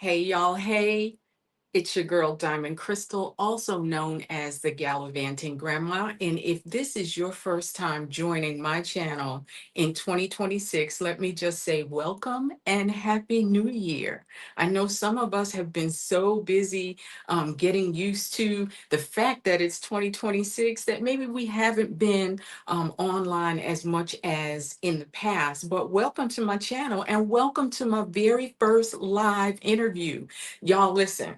Hey, y'all. Hey, it's your girl, Diamond Crystal, also known as the Gallivanting Grandma. And if this is your first time joining my channel in 2026, let me just say welcome and Happy New Year. I know some of us have been so busy getting used to the fact that it's 2026 that maybe we haven't been online as much as in the past. But welcome to my channel and welcome to my very first live interview. Y'all, listen.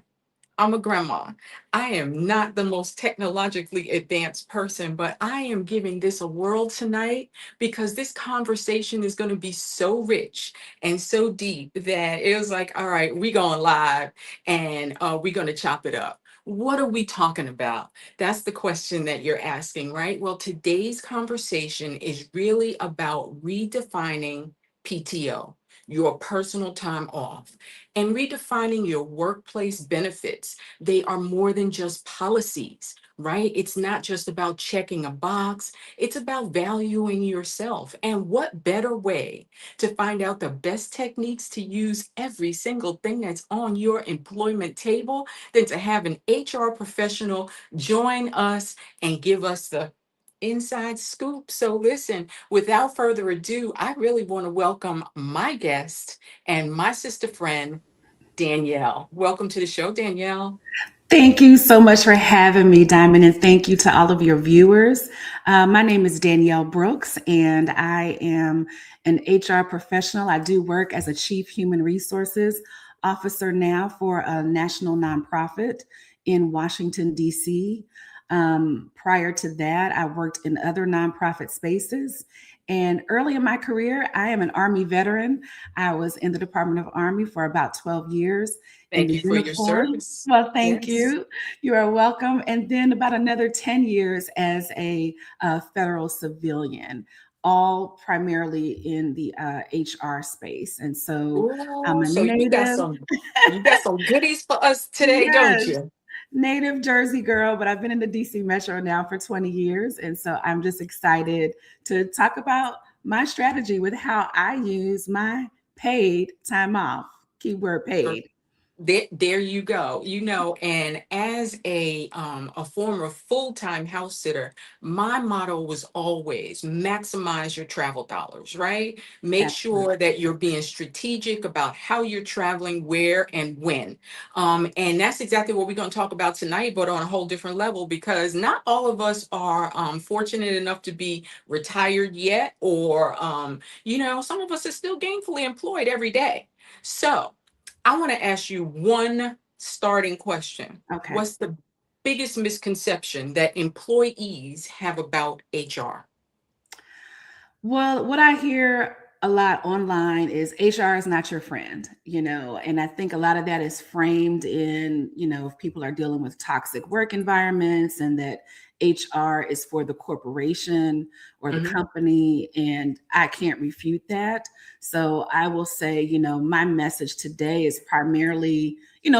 I'm a grandma. I am not the most technologically advanced person, but I am giving this a whirl tonight because this conversation is going to be so rich and so deep that it was like, all right, we going live and we're going to chop it up. What are we talking about? That's the question that you're asking, right? Well, today's conversation is really about redefining PTO, your personal time off, and redefining your workplace benefits. They are more than just policies, right? It's not just about checking a box, it's about valuing yourself. And what better way to find out the best techniques to use every single thing that's on your employment table than to have an HR professional join us and give us the inside scoop. So, listen, without further ado, I really want to welcome my guest and my sister friend, Danielle. Welcome to the show, Danielle. Thank you so much for having me, Diamond, and thank you to all of your viewers. My name is Danielle Brooks, and I am an HR professional. I do work as a Chief Human Resources Officer now for a national nonprofit in Washington, D.C. Prior to that, I worked in other nonprofit spaces. And early in my career, I am an Army veteran. I was in the Department of Army for about 12 years in Thank the you for your uniform. service. Well, thank Yes. you. You are welcome. And then about another 10 years as a federal civilian, all primarily in the HR space. And so I'm Oh, a so you got native, some goodies for us today, don't yes, you? native Jersey girl, but I've been in the DC Metro now for 20 years. And so I'm just excited to talk about my strategy with how I use my paid time off, keyword paid. There you go. And as a former full-time house sitter, my motto was always maximize your travel dollars, right? Make Absolutely. sure that you're being strategic about how you're traveling, where and when. And that's exactly what we're going to talk about tonight, but on a whole different level, because not all of us are fortunate enough to be retired yet, or some of us are still gainfully employed every day. So I want to ask you one starting question. Okay. What's the biggest misconception that employees have about HR? Well, what I hear a lot online is HR is not your friend, and I think a lot of that is framed in, if people are dealing with toxic work environments and that HR is for the corporation or the Mhm. company. And I can't refute that. So I will say, my message today is primarily,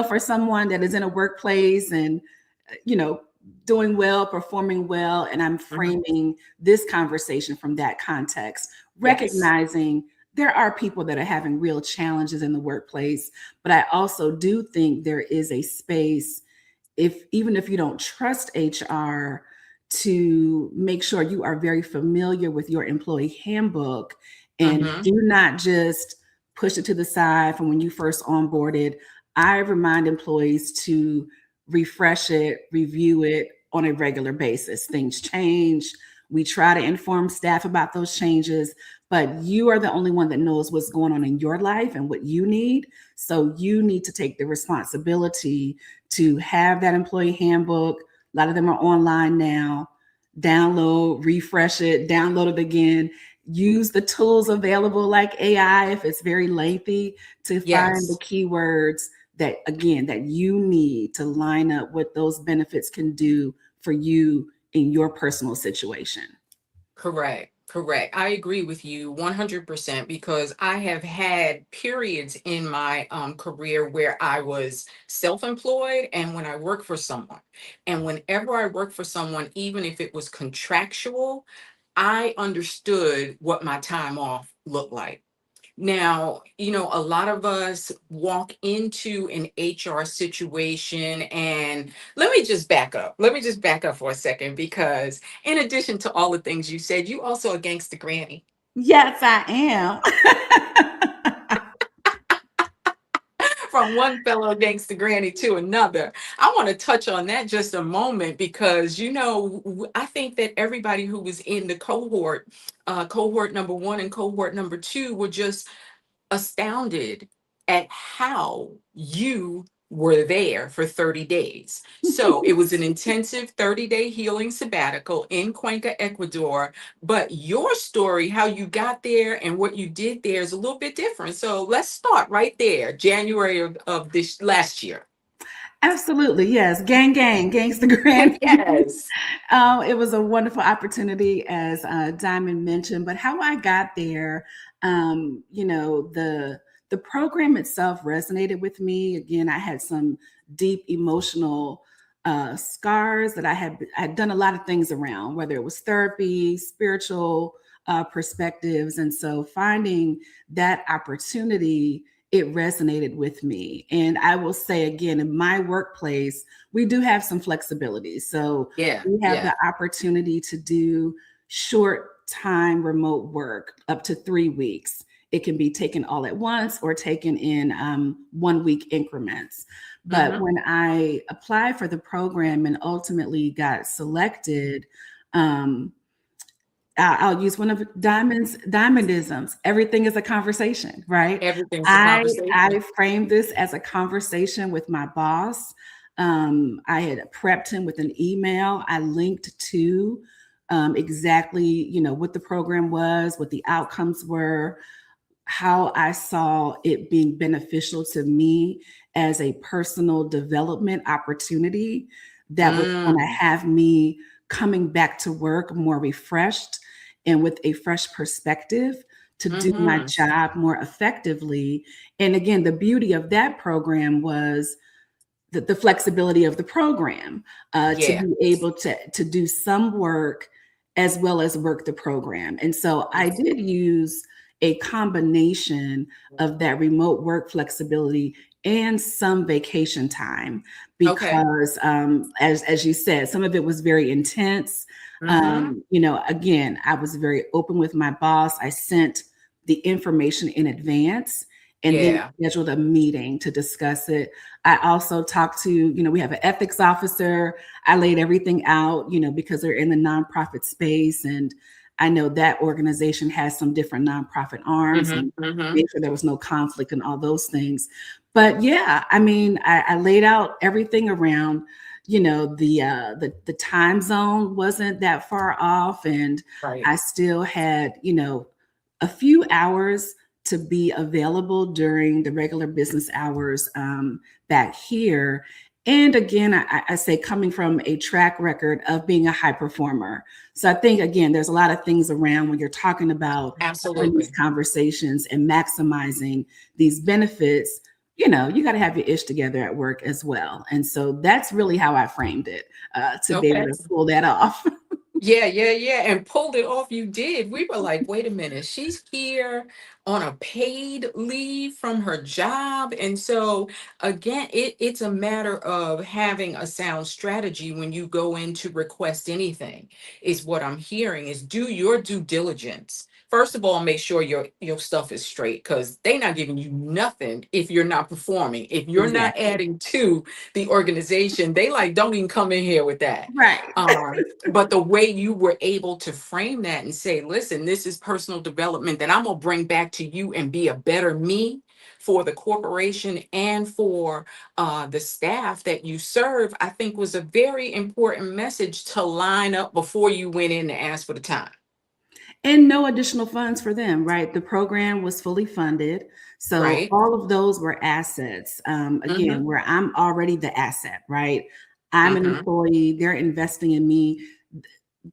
for someone that is in a workplace and, you know, doing well, performing well, and I'm Mhm. framing this conversation from that context, Yes. recognizing there are people that are having real challenges in the workplace, but I also do think there is a space, if even if you don't trust HR, to make sure you are very familiar with your employee handbook and Mhm. do not just push it to the side from when you first onboarded. I remind employees to refresh it, review it on a regular basis. Things change. We try to inform staff about those changes, but you are the only one that knows what's going on in your life and what you need. So you need to take the responsibility to have that employee handbook. A lot of them are online now. Download, refresh it, download it again. Use the tools available like AI if it's very lengthy to find the Yes. keywords that, again, that you need to line up what those benefits can do for you in your personal situation. Correct. Correct. I agree with you 100% because I have had periods in my career where I was self-employed and when I worked for someone. And whenever I worked for someone, even if it was contractual, I understood what my time off looked like. Now, a lot of us walk into an HR situation, and let me just back up. Let me just back up for a second, because in addition to all the things you said, you also a gangster granny. Yes, I am. From one fellow gangster granny to another. I want to touch on that just a moment, because I think that everybody who was in the cohort number one and cohort number two, were just astounded at how you were there for 30 days. So it was an intensive 30-day healing sabbatical in Cuenca, Ecuador. But your story, how you got there and what you did there, is a little bit different. So let's start right there, January of this last year. Absolutely, yes. Gang, gang, gangsta granny. Yes. It was a wonderful opportunity, as Diamond mentioned. But how I got there, the program itself resonated with me. Again, I had some deep emotional scars that I had done a lot of things around, whether it was therapy, spiritual perspectives, and so finding that opportunity, it resonated with me. And I will say again, in my workplace, we do have some flexibility. So Yeah. we have Yeah. the opportunity to do short time remote work up to 3 weeks. It can be taken all at once or taken in 1 week increments. But Hmm. when I applied for the program and ultimately got selected, um, I'll use one of diamondisms. Everything is a conversation, right? Everything's a I conversation. framed this as a conversation with my boss. I had prepped him with an email. I linked to exactly, what the program was, what the outcomes were, how I saw it being beneficial to me as a personal development opportunity that was going to Mm. have me coming back to work more refreshed and with a fresh perspective to do my Hmm. job more effectively. And again, the beauty of that program was the flexibility of the program, to Yeah. be able to do some work as well as work the program. And so I did use a combination of that remote work flexibility and some vacation time, Okay. because as you said, some of it was very intense. Hmm. Again, I was very open with my boss. I sent the information in advance and then Yeah. scheduled a meeting to discuss it. I also talked to, we have an ethics officer. I laid everything out, because they're in the nonprofit space. And I know that organization has some different nonprofit arms, Hmm. and Hmm. made sure there was no conflict and all those things. But yeah, I mean, I laid out everything around, the time zone wasn't that far off. And Right. I still had, a few hours to be available during the regular business hours back here. And again, I say coming from a track record of being a high performer. So I think, again, there's a lot of things around when you're talking about having these Absolutely. conversations and maximizing these benefits. You got to have your ish together at work as well. And so that's really how I framed it, to be able Okay. to pull that off. Yeah, yeah, yeah. And pulled it off. You did. We were like, wait a minute. She's here on a paid leave from her job. And so, again, it's a matter of having a sound strategy when you go in to request anything, is what I'm hearing, is do your due diligence. First of all, make sure your stuff is straight, because they're not giving you nothing if you're not performing. If you're not Exactly. adding to the organization, they like, don't even come in here with that. Right. But the way you were able to frame that and say, listen, this is personal development that I'm going to bring back to you and be a better me for the corporation and for the staff that you serve, I think was a very important message to line up before you went in to ask for the time. And no additional funds for them, right? The program was fully funded. So Right. all of those were assets. Again, Mm-hmm. where I'm already the asset, right? I'm an Mm-hmm. employee, they're investing in me.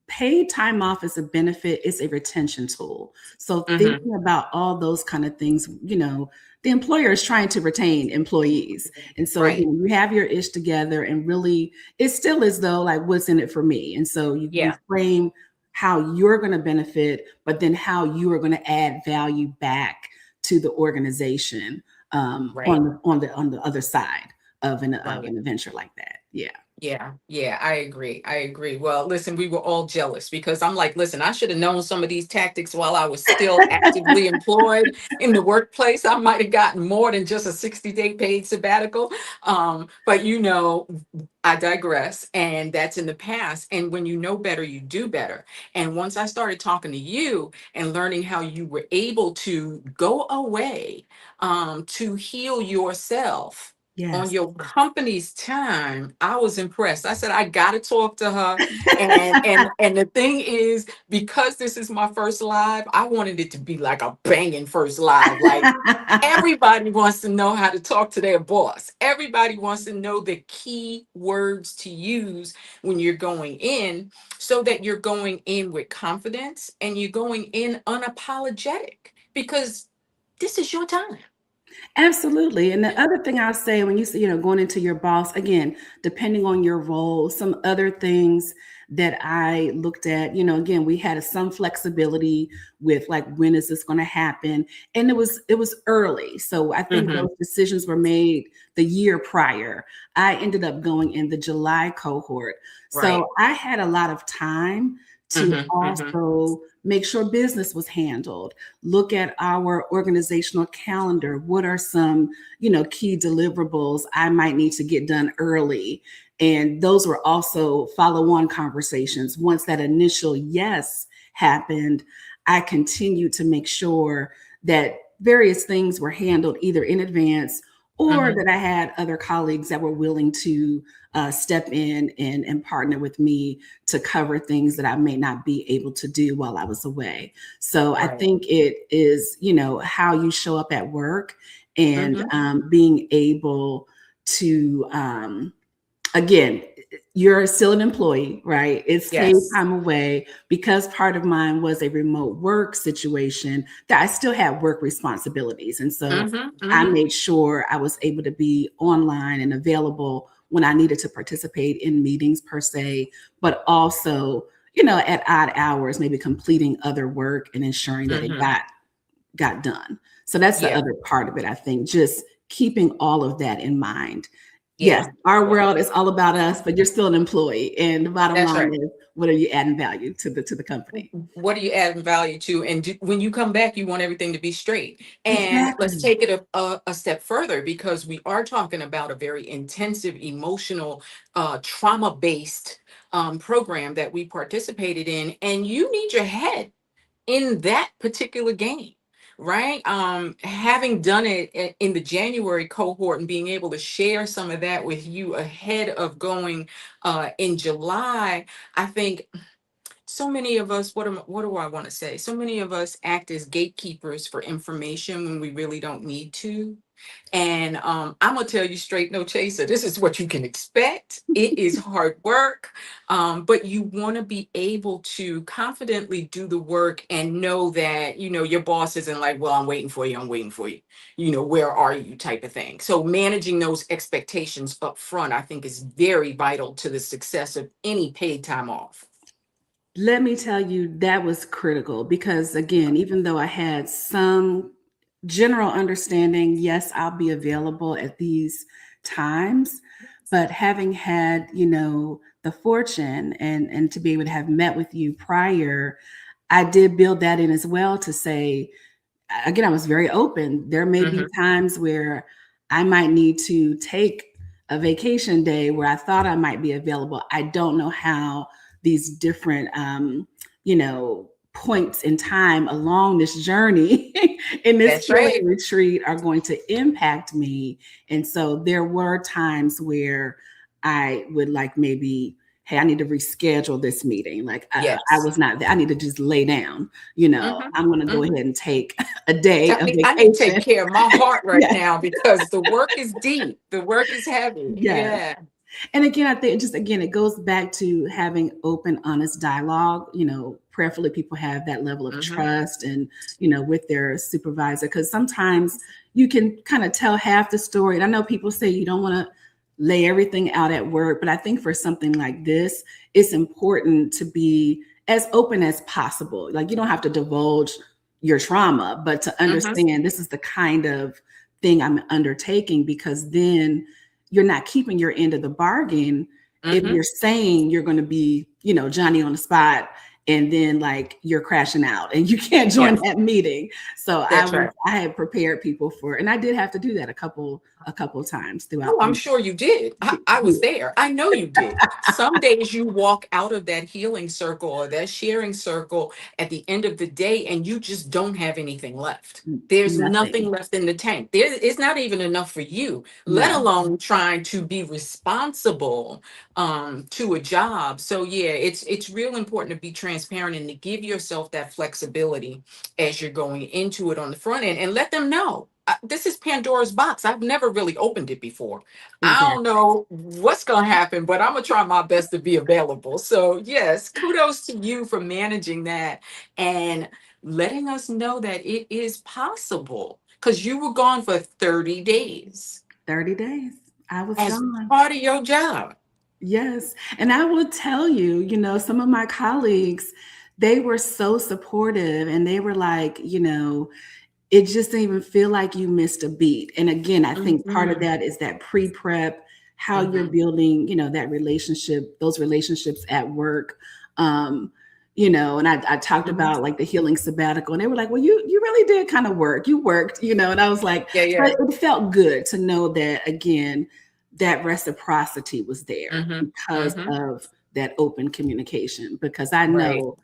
Paid time off is a benefit, it's a retention tool. So Mm-hmm. thinking about all those kind of things, the employer is trying to retain employees. And so Right. again, you have your ish together, and really it still is though, like, what's in it for me? And so you Yeah. frame how you're going to benefit, but then how you are going to add value back to the organization Right. on the other side of Right. an adventure like that. Yeah. Yeah, yeah, I agree. I agree. Well, listen, we were all jealous because I'm like, listen, I should have known some of these tactics while I was still actively employed in the workplace. I might have gotten more than just a 60-day paid sabbatical. But I digress, and that's in the past. And when you know better, you do better. And once I started talking to you and learning how you were able to go away to heal yourself on Yes. your company's time, I was impressed. I said, I gotta talk to her. And the thing is, because this is my first live, I wanted it to be like a banging first live. Like everybody wants to know how to talk to their boss. Everybody wants to know the key words to use when you're going in, so that you're going in with confidence and you're going in unapologetic, because this is your time. Absolutely. And the other thing I'll say when you say, going into your boss, again, depending on your role, some other things that I looked at, again, we had some flexibility with like, when is this going to happen? And it was early. So I think Hmm. those decisions were made the year prior. I ended up going in the July cohort. So Right. I had a lot of time to Hmm. Hmm. also make sure business was handled, look at our organizational calendar. What are some, key deliverables I might need to get done early? And those were also follow-on conversations. Once that initial yes happened, I continued to make sure that various things were handled either in advance, or Hmm. that I had other colleagues that were willing to step in and partner with me to cover things that I may not be able to do while I was away. So I Right. think it is, how you show up at work, and Hmm. being able to, again, you're still an employee, right? It's paid Yes. time away. Because part of mine was a remote work situation, that I still had work responsibilities. And so Hmm. I Hmm. made sure I was able to be online and available when I needed to participate in meetings per se, but also, at odd hours, maybe completing other work and ensuring that it Hmm. got done. So that's the Yeah. other part of it, I think, just keeping all of that in mind. Yes, Yeah. our Yeah. world is all about us, but you're still an employee. And the bottom That's line right. is, what are you adding value to the company? What are you adding value to? And when you come back, you want everything to be straight. And let's Exactly. take it a step further, because we are talking about a very intensive, emotional, trauma based program that we participated in. And you need your head in that particular game, right? Having done it in the January cohort and being able to share some of that with you ahead of going in July, I think so many of us, what do I want to say? So many of us act as gatekeepers for information when we really don't need to. And I'm gonna tell you straight, no chaser. This is what you can expect. It is hard work, but you want to be able to confidently do the work and know that your boss isn't like, "Well, I'm waiting for you. I'm waiting for you. Where are you?" type of thing. So managing those expectations up front, I think, is very vital to the success of any paid time off. Let me tell you, that was critical because, again, even though I had some general understanding, yes, I'll be available at these times, but having had, the fortune and to be able to have met with you prior, I did build that in as well to say, again, I was very open. There may be Hmm. times where I might need to take a vacation day where I thought I might be available. I don't know how these different, points in time along this journey in this That's healing right. retreat are going to impact me. And so there were times where I would like, maybe, hey, I need to reschedule this meeting. Like, I Yes. was not there. I need to just lay down. Hmm. I'm going to go Hmm. ahead and take a day Tell of me, I need to take vacation. care of my heart right Yes, now because the work is deep. The work is heavy. yes. Yeah. And again, I think just again, it goes back to having open, honest dialogue. Prayerfully, people have that level of Hmm. trust and, with their supervisor, because sometimes you can kind of tell half the story. And I know people say you don't want to lay everything out at work, but I think for something like this, it's important to be as open as possible. Like, you don't have to divulge your trauma, but to understand this is the kind of thing I'm undertaking, because then you're not keeping your end of the bargain if you're saying you're going to be, Johnny on the spot, and then like you're crashing out and you can't join Yes, that meeting. So that's right. I had prepared people for, and I did have to do that a couple of times Oh, throughout I'm the sure you did. I was year. there. I know you did. Some days you walk out of that healing circle or that sharing circle at the end of the day and you just don't have anything left. There's nothing Nothing. left in the tank. It's not even enough for you, let No, alone trying to be responsible to a job. So yeah, it's real important to be transparent and to give yourself that flexibility as you're going into it on the front end and let them know. This is Pandora's box. I've never really opened it before. I don't exactly. know what's going to happen, but I'm going to try my best to be available. So, yes, kudos to you for managing that and letting us know that it is possible because you were gone for 30 days 30 days. I was as gone. part of your job. Yes. And I will tell you, some of my colleagues, they were so supportive, and they were like, it just didn't even feel like you missed a beat. And again, I think part of Mhm, that is that pre-prep, how you're mhm, building, that relationship, those relationships at work. And I talked mhm. about like the healing sabbatical, and they were like, well, you really did kind of work. You worked, and I was like, Yeah, but yeah. it felt good to know that, again, that reciprocity was there Hmm. because Hmm. of that open communication, because I Right. know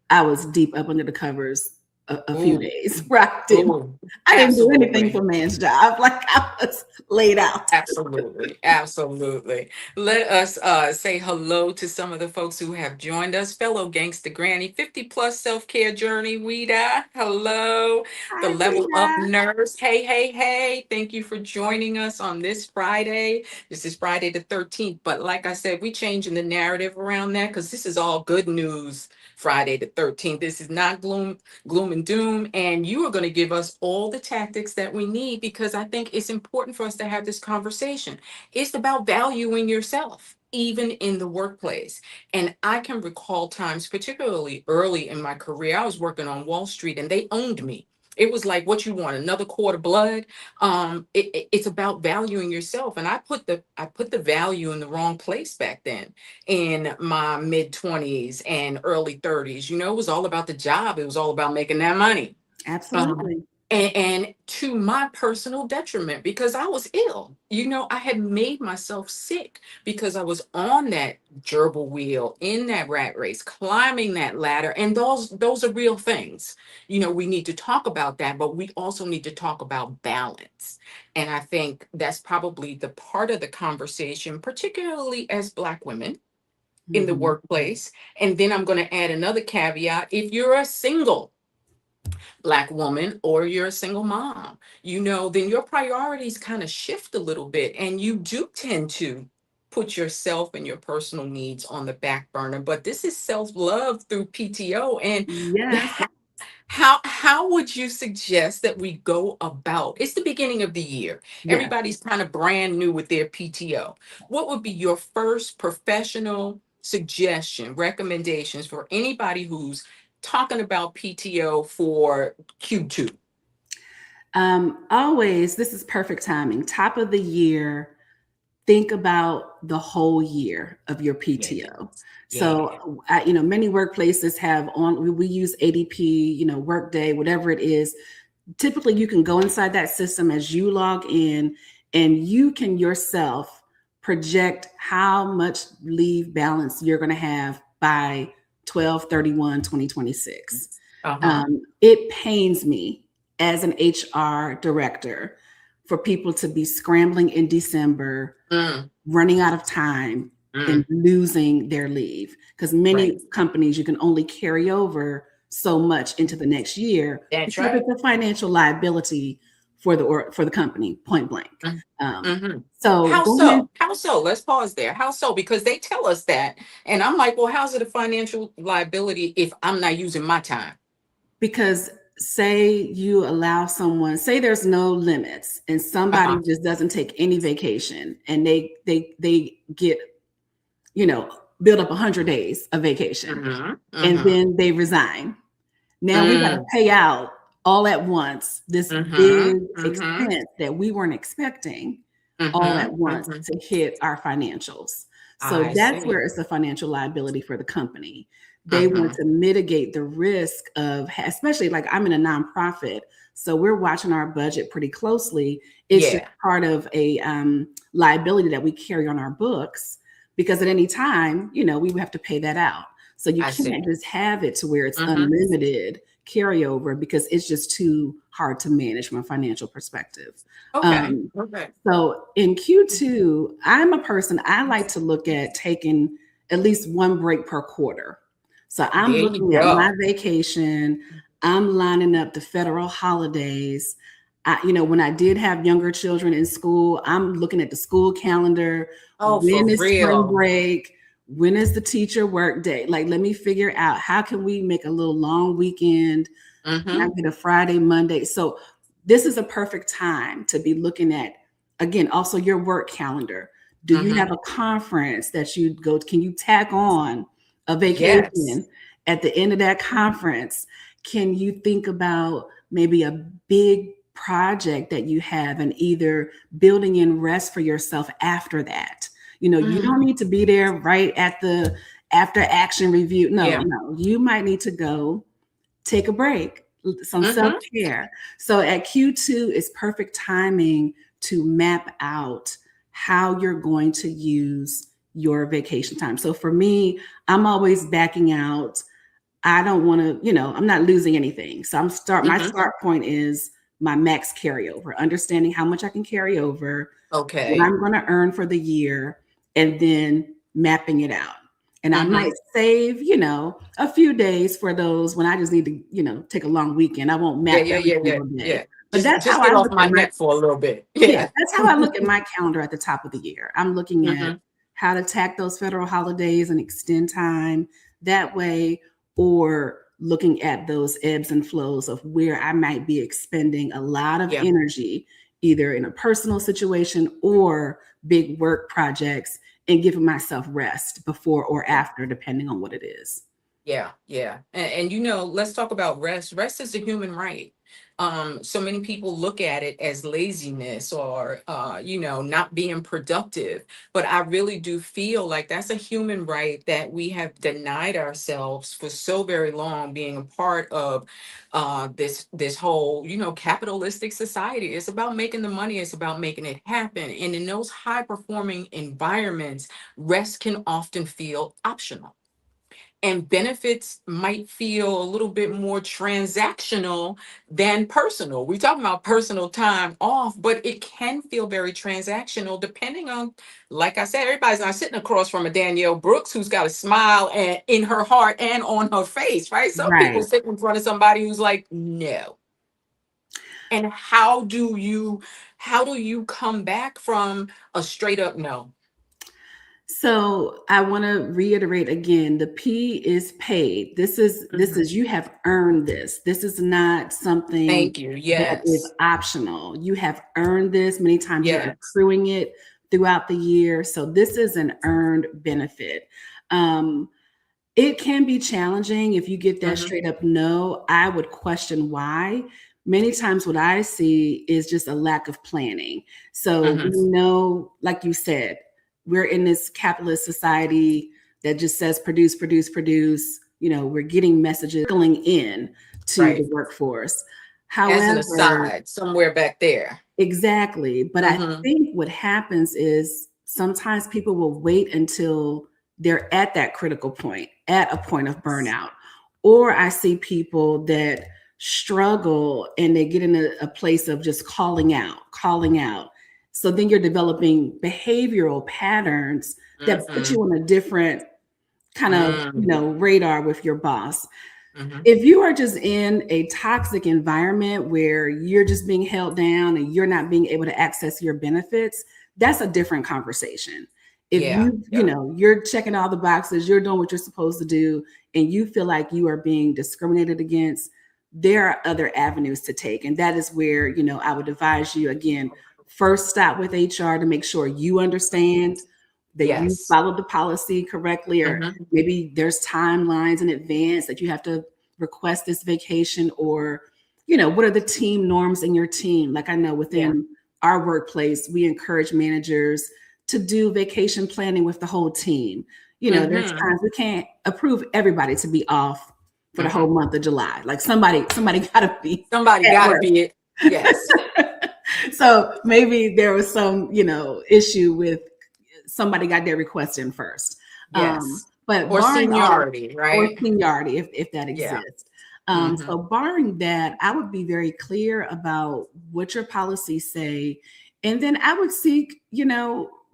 I was deep up under the covers a few Ooh, days where ooh, I didn't do anything absolutely. for man's job. Like, I was laid out. Absolutely, absolutely. Let us say hello to some of the folks who have joined us. Fellow Gangsta Granny, 50 plus self care journey. Weeda, hello. The Hi, Level Up Rita. Nurse, hey, hey, hey. Thank you for joining us on this Friday. This is Friday the 13th. But like I said, we changing the narrative around that because this is all good news. Friday the 13th. This is not gloom and doom. And you are going to give us all the tactics that we need because I think it's important for us to have this conversation. It's about valuing yourself, even in the workplace. And I can recall times, particularly early in my career, I was working on Wall Street and they owned me. It was like, what you want, another quart of blood? It's about valuing yourself. And I put the value in the wrong place back then in my mid 20s and early 30s. It was all about the job. It was all about making that money. Um, Absolutely. and to my personal detriment because I was ill. I had made myself sick because I was on that gerbil wheel in that rat race, climbing that ladder. And those are real things. We need to talk about that, but we also need to talk about balance. And I think that's probably the part of the conversation, particularly as Black women in the Mhm. workplace. And then I'm going to add another caveat. If you're a single Black woman or you're a single mom, then your priorities kind of shift a little bit and you do tend to put yourself and your personal needs on the back burner. But this is self-love through PTO. And Yes. how would you suggest that we go about? It's the beginning of the year. Yes. Everybody's kind of brand new with their PTO. What would be your first professional suggestion, recommendations for anybody who's talking about PTO for Q2? Always, this is perfect timing. Top of the year, think about the whole year of your Yeah. PTO. Yeah. So, many workplaces have we use ADP, Workday, whatever it is. Typically, you can go inside that system as you log in, and you can yourself project how much leave balance you're going to have by 12/31/2026. Uh-huh. It pains me as an HR director for people to be scrambling in December, Mm, running out of time, and mm, losing their leave, because right. many companies, you can only carry over so much into the next year That's because right. it's a financial liability for the company, point blank. Mm, Um, mhm. so How going in, so? How so? Let's pause there. How so? Because they tell us that. And I'm like, well, how's it a financial liability if I'm not using my time? because say you allow someone, say there's no limits, and somebody Uh-huh. just doesn't take any vacation, and they get, you know build up 100 days of vacation, Mm-hmm. and Mm-hmm. then they resign. Now we got to Mm, pay out all at once, this big Mm-hmm. Mm-hmm. expense that we weren't expecting all at Mm-hmm. once Mm-hmm. to hit our financials. So I that's see. where it's a financial liability for the company. They want Mm-hmm. to mitigate the risk of, especially like I'm in a nonprofit, so we're watching our budget pretty closely. It's just Yeah, part of a liability that we carry on our books because at any time, we would have to pay that out. So you I can't see. just have it to where it's Mm-hmm. unlimited carryover because it's just too hard to manage from a financial perspective. Okay. Um, Okay. so in Q2, I'm a person, I like to look at taking at least one break per quarter. So I'm There you looking at my go. vacation, I'm lining up the federal holidays. When I did have younger children in school, I'm looking at the school calendar. Oh, for When is spring real. break? When is the teacher work day? Like, let me figure out how can we make a little long weekend. Can I Mm-hmm. get a Friday, Monday? So this is a perfect time to be looking at, again, also your work calendar. Do you Mm-hmm. have a conference that you go to? Can you tack on a Yes. vacation at the end of that conference? Can you think about maybe a big project that you have and either building in rest for yourself after that? You don't Mm. need to be there right at the after action review. No, Yeah. no, you might need to go take a break, some self Mm-hmm. care. So at Q2 is perfect timing to map out how you're going to use your vacation time. So for me, I'm always backing out. I don't want to, I'm not losing anything. So my Mm-hmm. start point is my max carryover, understanding how much I can carry over, what Okay. I'm going to earn for the year, and then mapping it out. And I Mm-hmm. might save, a few days for those when I just need to, take a long weekend. I won't Yeah, map yeah, every yeah, yeah, single day. yeah. But Just that's just how get I off look my at my neck for a little bit. yeah, Yeah. that's how I look at my calendar at the top of the year. I'm looking at Mm-hmm. how to tack those federal holidays and extend time that way, or looking at those ebbs and flows of where I might be expending a lot of Yeah. energy, either in a personal situation or big work projects, and giving myself rest before or Yeah. after, depending on what it is. Yeah, yeah. And let's talk about rest. Rest is a human right. So many people look at it as laziness or not being productive. But I really do feel like that's a human right that we have denied ourselves for so very long, being a part of this whole, capitalistic society. It's about making the money, it's about making it happen. And in those high performing environments, rest can often feel optional, and benefits might feel a little bit more transactional than personal. We're talking about personal time off, but it can feel very transactional depending on, like I said, everybody's not sitting across from a Danielle Brooks who's got a smile and in her heart and on her face, right? Some people Right. sit in front of somebody who's like, no. And how do you come back from a straight up no? So I want to reiterate again, the P is paid. This is Mhm. you have earned this. This is not something Thank you. that is Yes. optional. You have earned this. Many times you're Yes. accruing it throughout the year. So this is an earned benefit. Um, it can be challenging if you get that Hmm. straight up no. I would question why. Many times, what I see is just a lack of planning. So we Hmm. know, like you said, we're in this capitalist society that just says produce, produce, produce. We're getting messages going in to Right. the workforce. As an However, aside, somewhere back there. exactly. But I Hmm. think what happens is sometimes people will wait until they're at that critical point, at a point of burnout. Or I see people that struggle and they get in a place of just calling out, calling out. So then you're developing behavioral patterns that put you Hmm. on a different kind of, Mm. radar with your boss. Hmm. If you are just in a toxic environment where you're just being held down and you're not being able to access your benefits, that's a different conversation. If Yeah. Yeah. you're checking all the boxes, you're doing what you're supposed to do, and you feel like you are being discriminated against, there are other avenues to take. And that is where, I would advise you again, first stop with HR to make sure you understand that you Yes. followed the policy correctly, or Hmm. maybe there's timelines in advance that you have to request this vacation, or what are the team norms in your team? Like I know Yeah. within our workplace, we encourage managers to do vacation planning with the whole team. There's Mm-hmm. times we can't approve everybody to be off for the Mm-hmm. whole month of July. Like somebody got to be Somebody at got to work. be it. Yes. So maybe there was some, issue with somebody got their request in first. Yes. But Or barring all, seniority, or right? seniority, if that Yeah. exists. Mm-hmm. So barring that, I would be very clear about what your policies say. And then I would seek,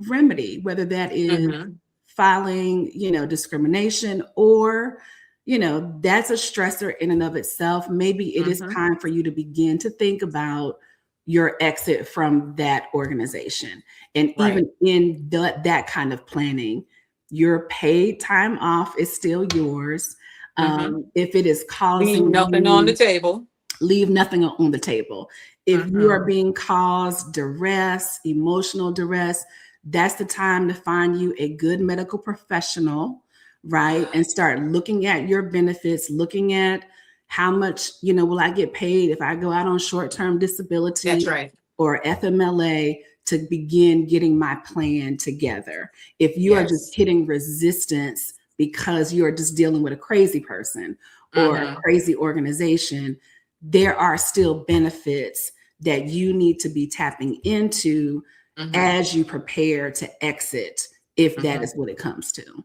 remedy, whether that is Mm-hmm. filing, discrimination, or, that's a stressor in and of itself. Maybe it is Mm-hmm. time for you to begin to think about your exit from that organization. And Right. even in that kind of planning, your paid time off is still yours. Mm-hmm. If it is Leave causing nothing on the you, table. leave nothing on the table. If you Mm-hmm. are being caused duress, emotional duress, that's the time to find you a good medical professional, right? And start looking at your benefits, looking at how much, will I get paid if I go out on short-term That's disability right. or FMLA, to begin getting my plan together. If you are just Yes. hitting resistance because you're just dealing with a crazy person or a Mm-hmm. crazy organization, there are still benefits that you need to be tapping into Mm-hmm. as you prepare to exit, if that Mm-hmm. is what it comes to.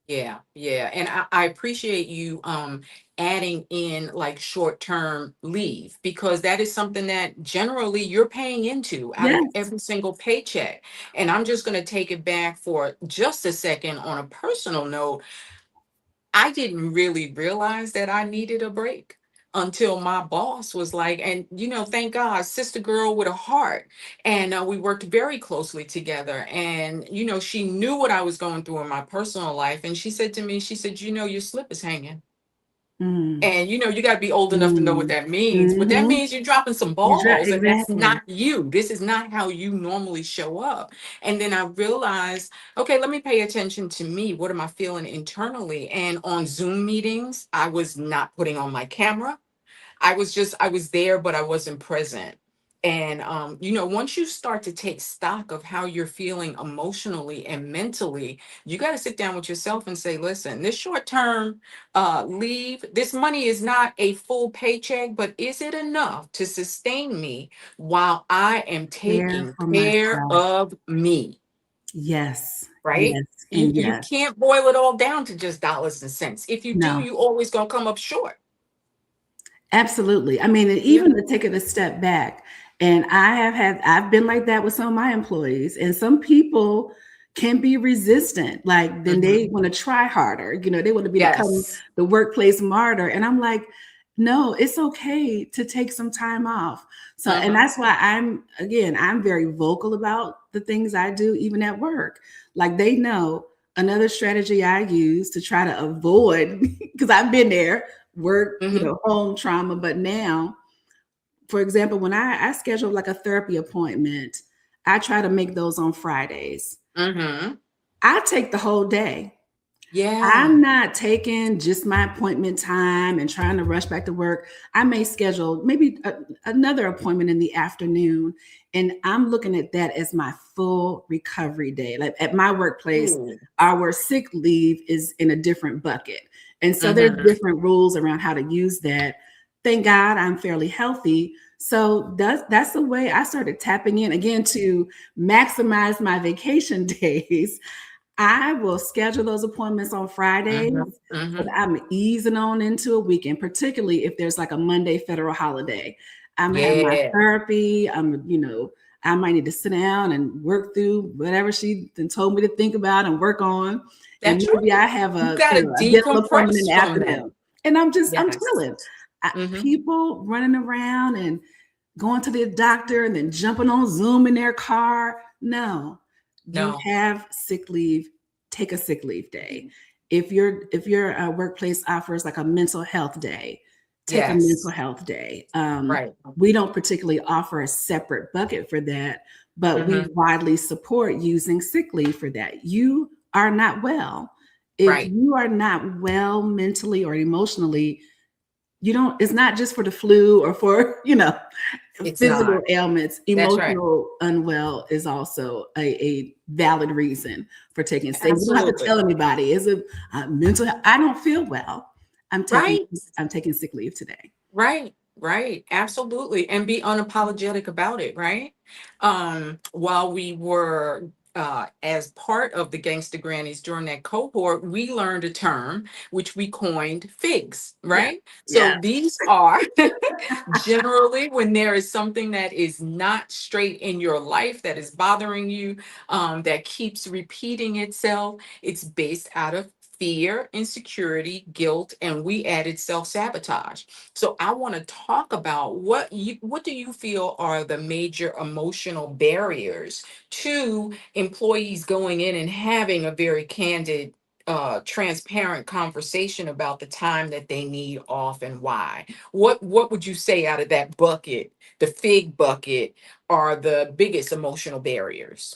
Yeah, yeah. And I appreciate you adding in like short-term leave, because that is something that generally you're paying into out of Yes. every single paycheck. And I'm just going to take it back for just a second on a personal note. I didn't really realize that I needed a break until my boss was like, and thank God, sister girl with a heart. And we worked very closely together. And, she knew what I was going through in my personal life. And she said to me, she said, your slip is hanging. Mm, And you got to be old enough to know what mm, that means. But that mm-hmm. means you're dropping some balls, and that's Exactly. not you. This is not how you normally show up. And then I realized, okay, let me pay attention to me. What am I feeling internally? And on Zoom meetings, I was not putting on my camera. I was there, but I wasn't present. And once you start to take stock of how you're feeling emotionally and mentally, you got to sit down with yourself and say, listen, this short-term leave, this money is not a full paycheck, but is it enough to sustain me while I am Care taking for care myself. of me? Yes. Right? Yes. You And you yes. can't boil it all down to just dollars and cents. If you do, No. you always gonna come up short. Absolutely. I mean, and Yeah. even to take it a step back, and I've been like that with some of my employees, and some people can be resistant. Like, then they Hmm. want to try harder. They want to become Yes. the workplace martyr. And I'm like, no, it's okay to take some time off. So, and Hmm. that's why I'm very vocal about the things I do, even at work. Like, they know another strategy I use to try to avoid, because I've been there, work, Hmm. home trauma. But now, for example, when I schedule like a therapy appointment, I try to make those on Fridays. Hmm. I take the whole day. Yeah. I'm not taking just my appointment time and trying to rush back to work. I may schedule maybe another appointment in the afternoon, and I'm looking at that as my full recovery day. Like at my workplace, Ooh. our sick leave is in a different bucket. And so there's Hmm. different rules around how to use that. Thank God I'm fairly healthy. So that's the way I started tapping in again to maximize my vacation days. I will schedule those appointments on Fridays, Hmm. but Hmm. I'm easing on into a weekend, particularly if there's like a Monday federal holiday. I'm gonna have my Yeah. therapy. I might need to sit down and work through whatever she then told me to think about and work on. And That's maybe I right. have You a, got to a dental appointment in decompress the from that. afternoon. And I'm Yes. chilling. Hmm. People running around and going to the doctor and then jumping on Zoom in their car. No, you No. have sick leave. Take a sick leave day. If your workplace offers like a mental health day, take a mental Yes. health day. Right. We don't particularly offer a separate bucket for that, but we Hmm. widely support using sick leave for that. You are not well. If Right. you are not well mentally or emotionally, you don't, it's not just for the flu or for, It's physical not. ailments. That's right. Emotional unwell is also a valid reason for taking sick. You don't have to Absolutely. tell anybody, is it mental health? I don't feel well. I'm taking, Right. I'm taking sick leave today. Right, right, absolutely, and be unapologetic about it, right? While we were as part of the Gangsta Grannies during that cohort, we learned a term which we coined figs, Yeah. right? So Yeah. these are generally when there is something that is not straight in your life that is bothering you, that keeps repeating itself. It's based out of fear, insecurity, guilt, and we added self-sabotage. So I want to talk about what do you feel are the major emotional barriers to employees going in and having a very candid, transparent conversation about the time that they need off and why. What would you say out of that bucket, the fig bucket, are the biggest emotional barriers?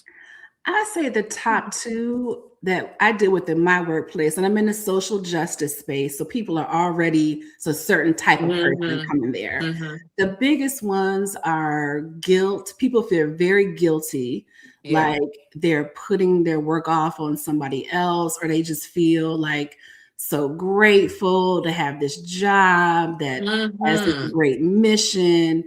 I say the top two that I deal with in my workplace, and I'm in the social justice space, so people are already, it's a certain type of person Mm-hmm. coming there. Mm-hmm. The biggest ones are guilt. People feel very guilty, Yeah. like they're putting their work off on somebody else, or they just feel like so grateful to have this job that has this Mm-hmm. great mission,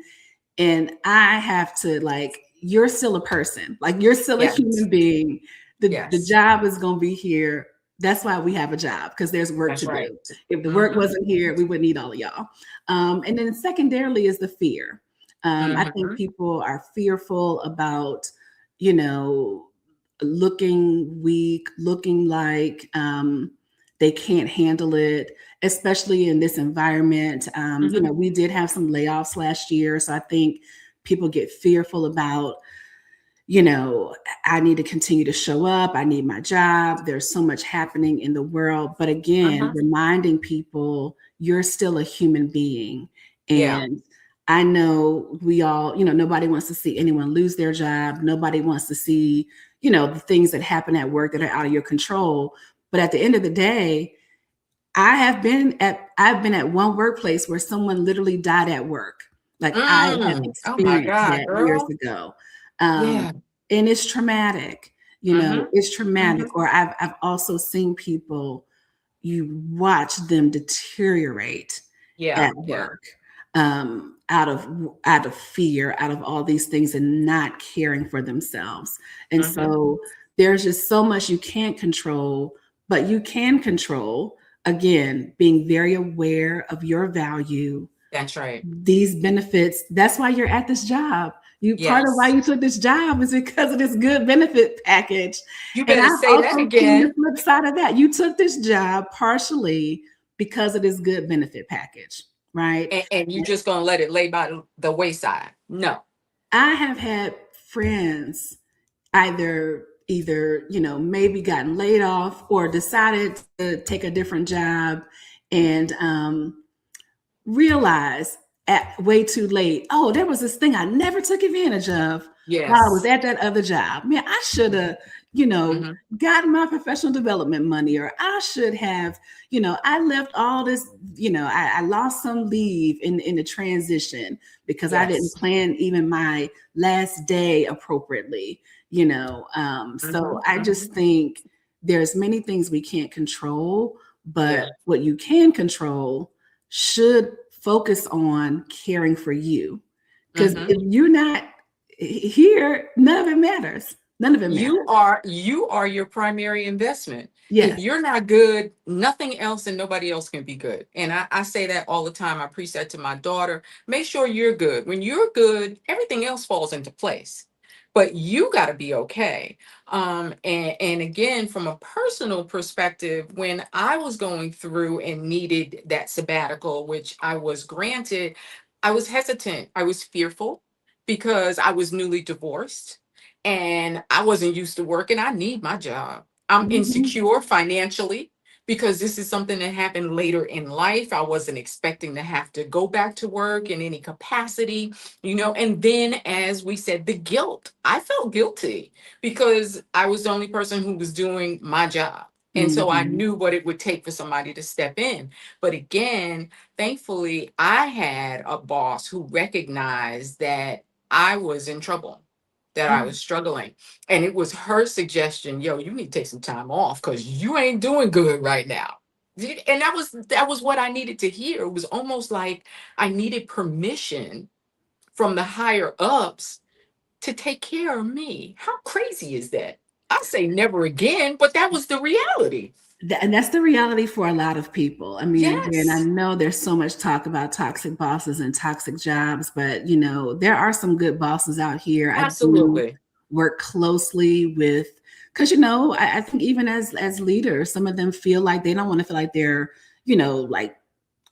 and I have to, like, you're still a person, like you're still a Yes. human being. The Yes. job is going to be here. That's why we have a job, because there's work That's to right. do. If the work Mm-hmm. wasn't here, we wouldn't need all of y'all. And then secondarily is the fear. I think Mm-hmm. people are fearful about, you know, looking weak, looking like they can't handle it, especially in this environment. Mm-hmm. We did have some layoffs last year. So I think people get fearful about, I need to continue to show up. I need my job. There's so much happening in the world. But again, Uh-huh. reminding people you're still a human being. Yeah. And I know we all, nobody wants to see anyone lose their job. Nobody wants to see, the things that happen at work that are out of your control. But at the end of the day, I've been at one workplace where someone literally died at work. Like, I have Oh my experienced God, that years girl. ago. Um, Yeah. and it's traumatic, Mm-hmm. it's traumatic. Mm-hmm. Or I've also seen people, you watch them deteriorate Yeah. at Yeah. work, out of fear, out of all these things, and not caring for themselves. And Mm-hmm. so there's just so much you can't control, but you can control, again, being very aware of your value, That's right. these benefits. That's why you're at this job. You, part of why Yes. you took this job is because of this good benefit package. You And better I've say that also seen the again. flip side of that. You took this job partially because of this good benefit package, right? And you just gonna let it lay by the wayside. No. I have had friends either maybe gotten laid off or decided to take a different job, and realize at way too late, oh, there was this thing I never took advantage of while I was Yes. at that other job. Man, I should have, Mm-hmm. gotten my professional development money, or I should have, I left all this, I lost some leave in the transition because I didn't Yes. plan even my last day appropriately, Mm-hmm. so I Mm-hmm. just think there's many things we can't control, but Yeah. what you can control should focus on caring for you. Because Mm-hmm. if you're not here, none of it matters. None of it You matters. are you are your primary investment. If Yes. you're not good, nothing else and nobody else can be good. And I say that all the time. I preach that to my daughter. Make sure you're good. When you're good, everything else falls into place. But you got to be okay. And again, from a personal perspective, when I was going through and needed that sabbatical, which I was granted, I was hesitant. I was fearful because I was newly divorced and I wasn't used to working. I need my job. I'm Mhm. insecure financially because this is something that happened later in life. I wasn't expecting to have to go back to work in any capacity, and then, as we said, the guilt. I felt guilty because I was the only person who was doing my job. And so I Mhm. knew what it would take for somebody to step in. But again, thankfully, I had a boss who recognized that I was in trouble, that I Yeah. was struggling. And it was her suggestion, yo, you need to take some time off because you ain't doing good right now. And that was what I needed to hear. It was almost like I needed permission from the higher ups to take care of me. How crazy is that? I say never again, but that was the reality. And that's the reality for a lot of people. I mean, again, I Yes, know there's so much talk about toxic bosses and toxic jobs, but there are some good bosses out here. I do absolutely. work closely with, because I think even as leaders, some of them feel like they don't want to feel like they're, like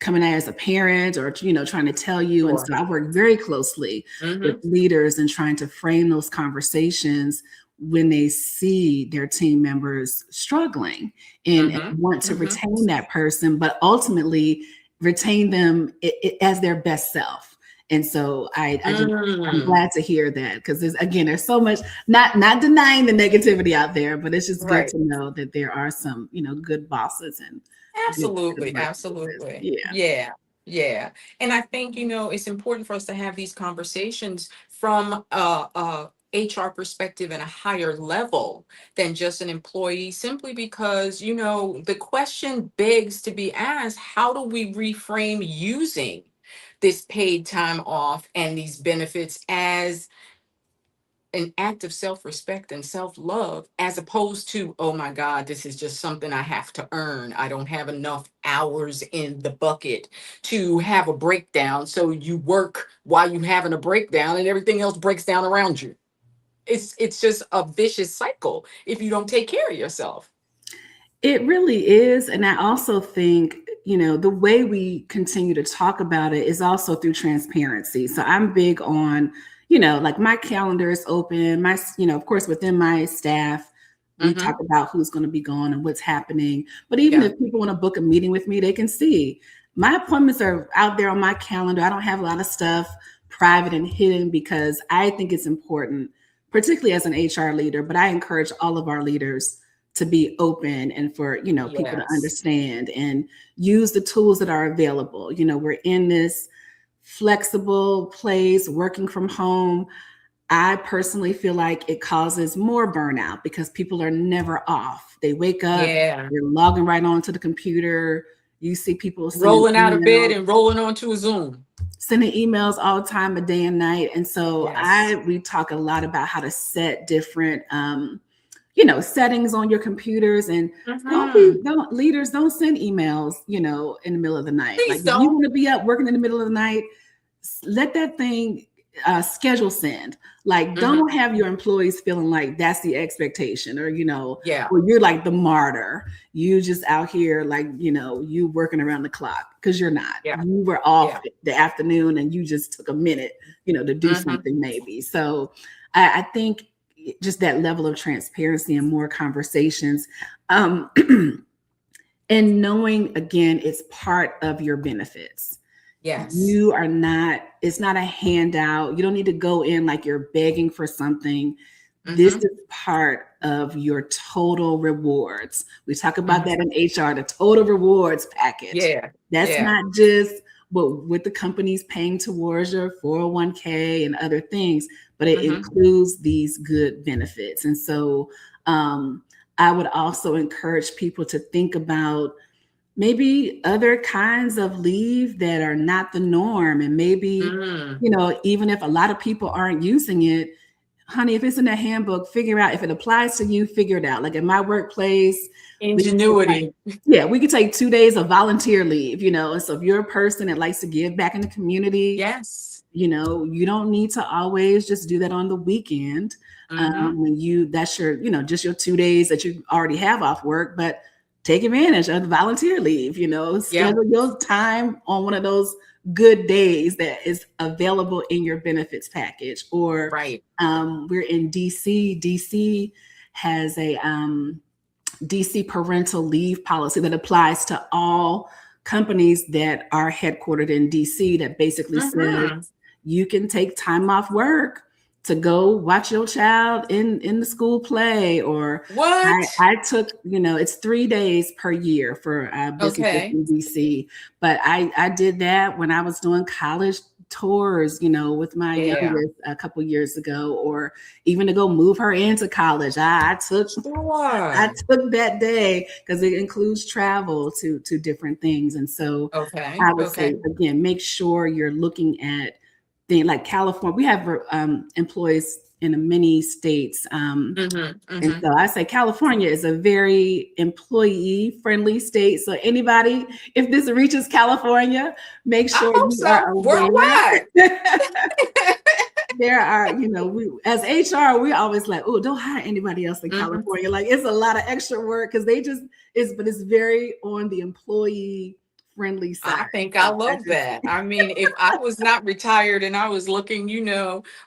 coming at as a parent or trying to tell you. And Sure. so I work very closely with Mm-hmm. leaders and trying to frame those conversations when they see their team members struggling and Mm-hmm. want to Mm-hmm. retain that person, but ultimately retain them as their best self. And so I'm Mm, glad to hear that, because there's so much, not denying the negativity out there, but it's just good right. to know that there are some good bosses and good Absolutely. workplaces. Absolutely. Yeah. Yeah. Yeah. And I think, it's important for us to have these conversations from a HR perspective and a higher level than just an employee, simply because, the question begs to be asked, how do we reframe using this paid time off and these benefits as an act of self-respect and self-love, as opposed to, oh my God, this is just something I have to earn. I don't have enough hours in the bucket to have a breakdown. So you work while you having a breakdown and everything else breaks down around you. It's just a vicious cycle if you don't take care of yourself. It really is. And I also think, the way we continue to talk about it is also through transparency. So I'm big on, like my calendar is open. Of course, within my staff, we talk Hmm. about who's going to be gone and what's happening. But even Yeah. if people want to book a meeting with me, they can see my appointments are out there on my calendar. I don't have a lot of stuff private and hidden because I think it's important, particularly as an HR leader, but I encourage all of our leaders to be open and for people to Yes. understand and use the tools that are available. We're in this flexible place, working from home. I personally feel like it causes more burnout because people are never off. They wake up, Yeah. they're logging right onto the computer. You see people Rolling out of bed and rolling onto a Zoom. sending emails all the time, a day and night. And so Yes. we talk a lot about how to set different settings on your computers, and Hmm. don't leaders don't send emails, in the middle of the night. Like Please if you don't. want to be up working in the middle of the night, let that thing schedule send. Like Hmm. don't have your employees feeling like that's the expectation, or Yeah. or you're like the martyr. You just out here like, you working around the clock, because you're not. Yeah. You were off Yeah. the afternoon and you just took a minute, to do Hmm. something maybe. So I think just that level of transparency and more conversations, um, and knowing again it's part of your benefits. Yes. You are not, it's not a handout. You don't need to go in like you're begging for something. This Hmm. is part of your total rewards. We talk about that Hmm. in HR, the total rewards package. Yeah. That's Yeah. not just what the company's paying towards your 401k and other things, but it Hmm. includes these good benefits. And so I would also encourage people to think about maybe other kinds of leave that are not the norm. And maybe, Mm. even if a lot of people aren't using it, honey, if it's in the handbook, figure out if it applies to you, figure it out. Like in my workplace, we could take Ingenuity. we could take 2 days of volunteer leave, and so if you're a person that likes to give back in the community, Yes. you don't need to always just do that on the weekend. Hmm. When that's your, just your 2 days that you already have off work, but take advantage of the volunteer leave, Yeah. schedule your time on one of those good days that is available in your benefits package. Or Right. we're in DC. DC has a DC parental leave policy that applies to all companies that are headquartered in DC, that basically says Hmm. you can take time off work to go watch your child in the school play, or What? I took, it's 3 days per year for businesses Okay. in DC, but I did that when I was doing college tours, with my Yeah. youngest a couple years ago, or even to go move her into college. I Sure. took that day because it includes travel to different things. And so Okay. I would say, Okay. again, make sure you're looking at things like California. We have employees in many states. And Mm-hmm. so I say California is a very employee friendly state. So anybody, if this reaches California, make I sure hope you are so. aware. Worldwide. There are, we as HR, we always like, oh, don't hire anybody else in Mm-hmm. California. Like it's a lot of extra work because but it's very on the employee friendly I side. think I So love that. I mean, if I was not retired and I was looking,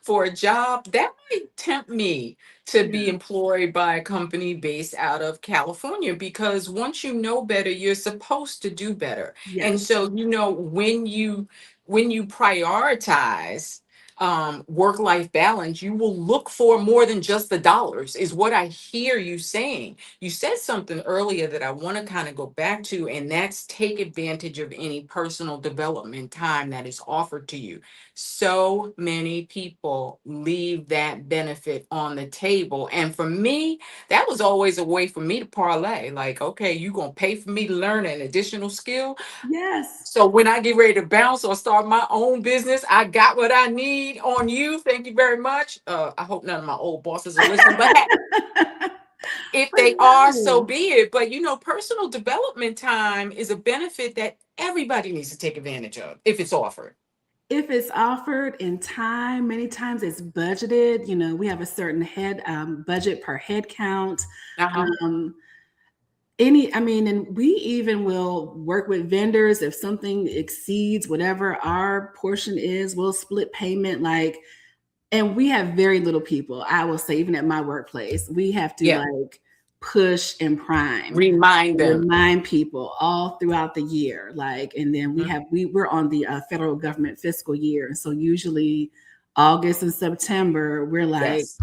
for a job, that might tempt me to be yeah, employed by a company based out of California, because once you know better, you're supposed to do better. And yes, so, when you prioritize work-life balance, you will look for more than just the dollars, is what I hear you saying. You said something earlier that I want to kind of go back to, and that's take advantage of any personal development time that is offered to you. So many people leave that benefit on the table. And for me, that was always a way for me to parlay. Like, okay, you're going to pay for me to learn an additional skill. yes. So when I get ready to bounce or start my own business, I got what I need on you. Thank you very much. I hope none of my old bosses are listening, but hey, if But they are, so no, be it. But personal development time is a benefit that everybody needs to take advantage of if it's offered. if it's offered in time, many times it's budgeted. We have a certain head budget per head count. Uh-huh. Um, and we even will work with vendors if something exceeds whatever our portion is. We'll split payment, and we have very little people. I will say, even at my workplace, we have to Yeah. push and prime, Remind them. remind people all throughout the year. And then Mhm. we're on the federal government fiscal year, and so usually August and September, we're like, Yes.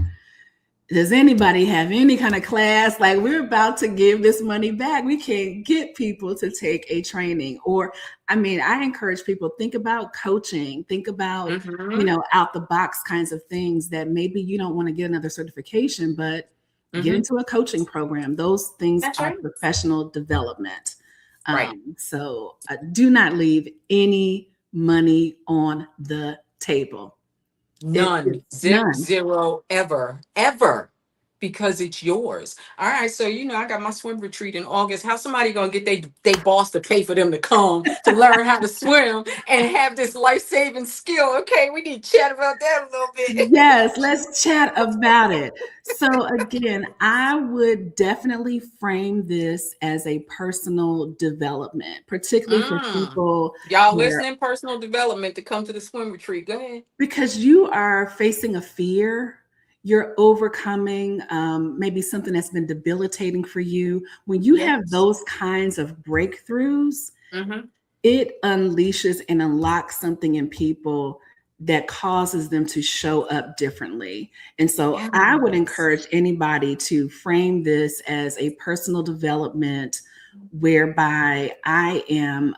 does anybody have any kind of class? Like, we're about to give this money back. We can't get people to take a training. Or, I encourage people, think about coaching, think about, Mm-hmm. out the box kinds of things that maybe you don't want to get another certification, but get Mm-hmm. into a coaching program. Those things That's are right. professional development. Right. So do not leave any money on the table. None. None. Zero, ever, ever. Because it's yours. All right. So I got my swim retreat in August. How's somebody gonna get they boss to pay for them to come to learn how to swim and have this life-saving skill? Okay, we need to chat about that a little bit. Yes, let's chat about it. So again, I would definitely frame this as a personal development, particularly for Mm. people Y'all where, listening, personal development to come to the swim retreat. Go ahead. because you are facing a fear, you're overcoming maybe something that's been debilitating for you. When you have Yes. those kinds of breakthroughs, Mm-hmm. it unleashes and unlocks something in people that causes them to show up differently. And so I would Yes. encourage anybody to frame this as a personal development whereby I am,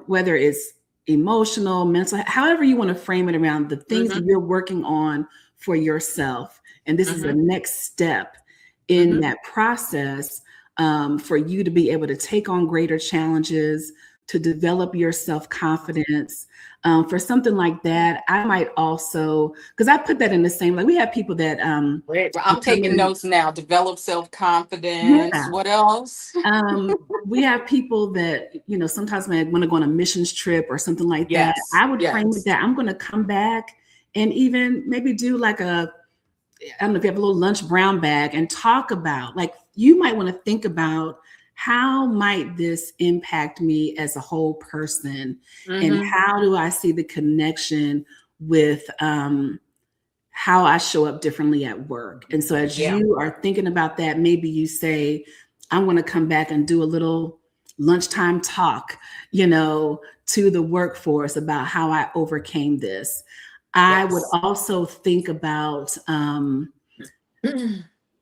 whether it's emotional, mental, however you want to frame it, around the things that Mm-hmm. you're working on for yourself. And this is the Mm-hmm. next step in Mm-hmm. that process, for you to be able to take on greater challenges, to develop your self confidence. For something like that, I might also, because I put that in the same, like we have people that Great. Well, will I'm come taking in. notes now. Develop self-confidence. Yeah. What else? We have people that, sometimes might want to go on a missions trip or something like that. Yes. I would frame it Yes. that I'm going to come back and even maybe do like I don't know if you have a little lunch brown bag and talk about, like, you might want to think about how might this impact me as a whole person, and Mm-hmm. how do I see the connection with how I show up differently at work. And so as Yeah. you are thinking about that, maybe you say, I'm going to come back and do a little lunchtime talk, to the workforce about how I overcame this. I would Yes. also think about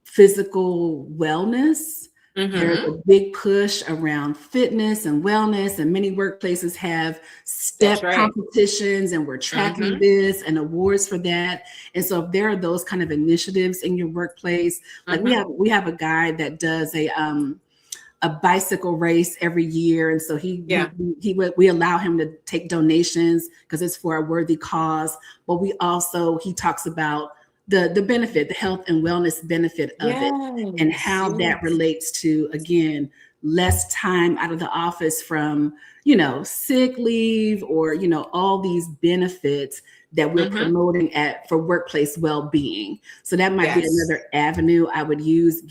physical wellness. There's Mm-hmm. a big push around fitness and wellness, and many workplaces have That's step right. competitions, and we're tracking Mm-hmm. this and awards for that. And so, if there are those kind of initiatives in your workplace, like Mm-hmm. we have a guy that does a bicycle race every year, and so Yeah. we allow him to take donations because it's for a worthy cause. But we also he talks about the benefit, the health and wellness benefit of it, and Yes. how that Yes. relates to, again, less time out of the office from sick leave, or all these benefits that we're Mm-hmm. promoting at for workplace well-being. So that might be Yes. another avenue I would use.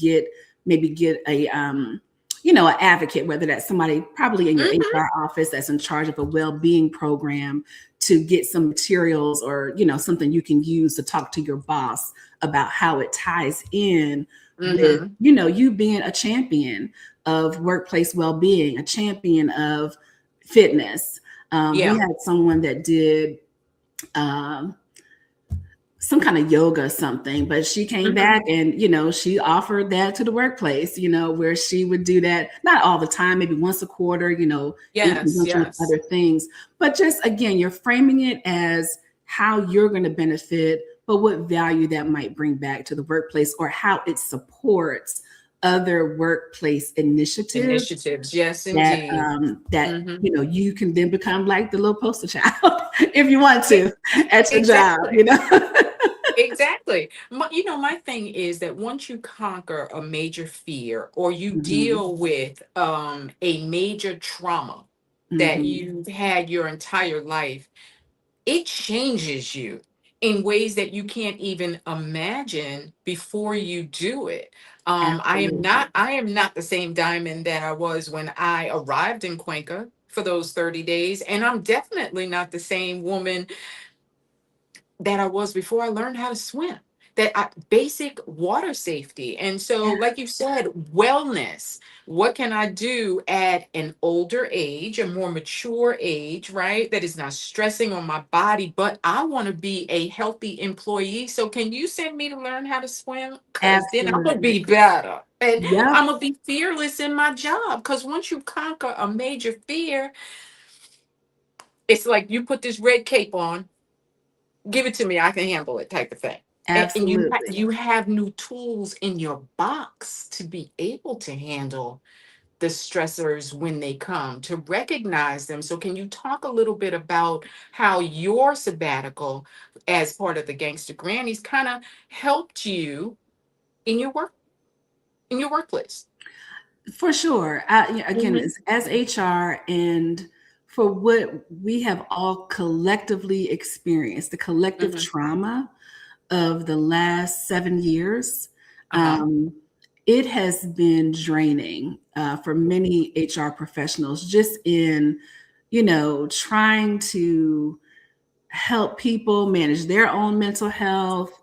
Maybe get a an advocate, whether that's somebody probably in your Mm-hmm. HR office that's in charge of a well-being program, to get some materials, or something you can use to talk to your boss about how it ties in with Mm-hmm. you being a champion of workplace well-being, a champion of fitness. We Yeah. had someone that did um, some kind of yoga or something, but she came Mm-hmm. back and she offered that to the workplace, where she would do that, not all the time, maybe once a quarter, in Yes. conjunction with Yes. other things. But just, again, you're framing it as how you're going to benefit, but what value that might bring back to the workplace, or how it supports other workplace initiatives Initiatives. Yes, that indeed. Mm-hmm. you can then become like the little poster child if you want to at your job, Exactly. Exactly. My thing is that once you conquer a major fear, or you Mhm. deal with a major trauma that Mhm. you've had your entire life, it changes you in ways that you can't even imagine before you do it. Absolutely. I am not the same diamond that I was when I arrived in Cuenca for those 30 days. And I'm definitely not the same woman that I was before I learned how to swim. Basic water safety. And so, Yeah, like you said, wellness. What can I do at an older age, a more mature age, right? That is not stressing on my body, but I want to be a healthy employee. So, can you send me to learn how to swim? Because then I'm going to absolutely. be better. And Yep, I'm going to be fearless in my job. Because once you conquer a major fear, it's like you put this red cape on, give it to me, I can handle it, type of thing. And absolutely. you have new tools in your box to be able to handle the stressors when they come, to recognize them. So can you talk a little bit about how your sabbatical as part of the Gangster Grannies kind of helped you in your workplace? For sure. Again, Mm-hmm. as HR, and for what we have all collectively experienced, the collective Mm-hmm. trauma of the last 7 years, Uh-huh. it has been draining for many HR professionals, just in, trying to help people manage their own mental health,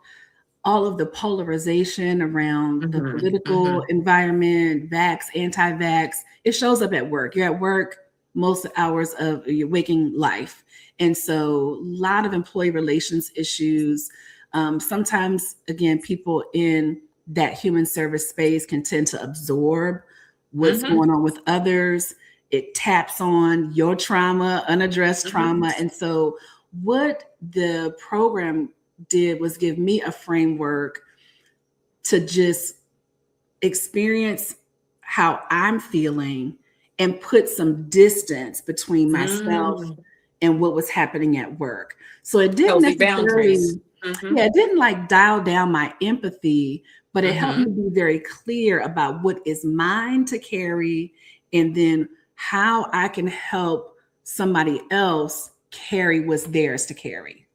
all of the polarization around the Mm-hmm. political Mm-hmm. environment, vax, anti-vax. It shows up at work. You're at work most hours of your waking life. And so a lot of employee relations issues. Sometimes, again, people in that human service space can tend to absorb what's Mm-hmm. going on with others. It taps on your trauma, unaddressed Mm-hmm. trauma. And so what the program did was give me a framework to just experience how I'm feeling, and put some distance between myself Mm. and what was happening at work. So it didn't Healthy boundaries. necessarily, Mm-hmm. yeah, it didn't like dial down my empathy, but it helped me Mm-hmm. be very clear about what is mine to carry, and then how I can help somebody else carry what's theirs to carry,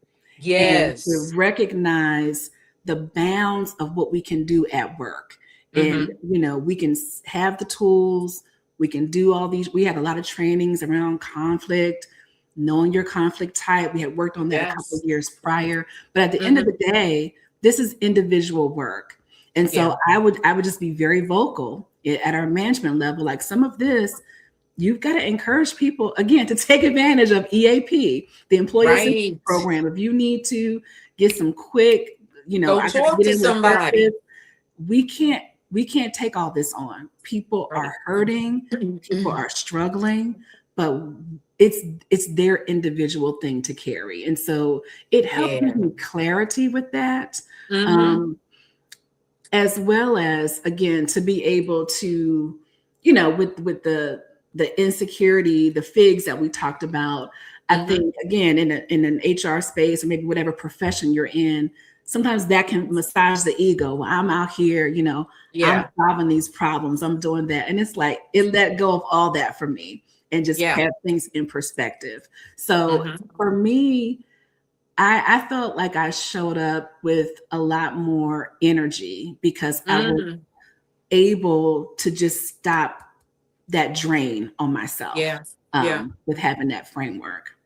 and to Yes. recognize the bounds of what we can do at work. And Mm-hmm. we can have the tools, we can do all these. We had a lot of trainings around conflict, knowing your conflict type. We had worked on that a couple of Yes. years prior, but at the end of Mm-hmm. the day, this is individual work. And so Yeah. I would just be very vocal at our management level, like, some of this you've got to encourage people again to take advantage of EAP, the Employee Assistance Right. Program. If you need to get some quick, Go I got to talk get to in with her. somebody. We can't take all this on. People are Right. hurting, people are struggling, but it's their individual thing to carry. And so it helped give Yeah. me clarity with that. Mm-hmm. Um, as well as again to be able to, with the insecurity, the figs that we talked about. I Mm-hmm. think again in an HR space or maybe whatever profession you're in, sometimes that can massage the ego. Well, I'm out here, I'm Yeah. solving these problems, I'm doing that, and it's like it let go of all that for me and just Yeah. have things in perspective. So Mm-hmm. for me, I felt like I showed up with a lot more energy because I was Mm-hmm. able to just stop that drain on myself Yeah. Yeah. with having that framework.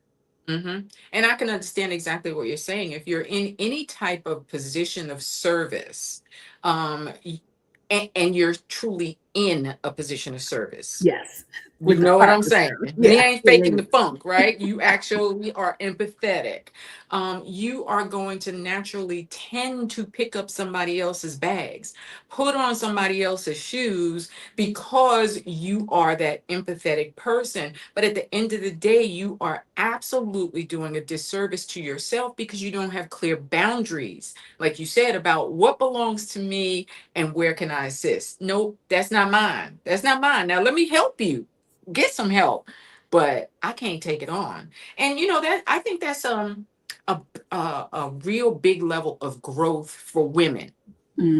Mm-hmm. And I can understand exactly what you're saying. If you're in any type of position of service, y- and you're truly in a position of service, Yes, you with the know what proper I'm saying? service. We Yeah, ain't yeah, yeah, faking the yeah. funk, right? You actually are empathetic. You are going to naturally tend to pick up somebody else's bags, put on somebody else's shoes because you are that empathetic person. But at the end of the day, you are absolutely doing a disservice to yourself because you don't have clear boundaries, like you said, about what belongs to me and where can I assist. Nope, that's not mine. That's not mine. Now let me help you get some help, but I can't take it on. And that I think that's a a real big level of growth for women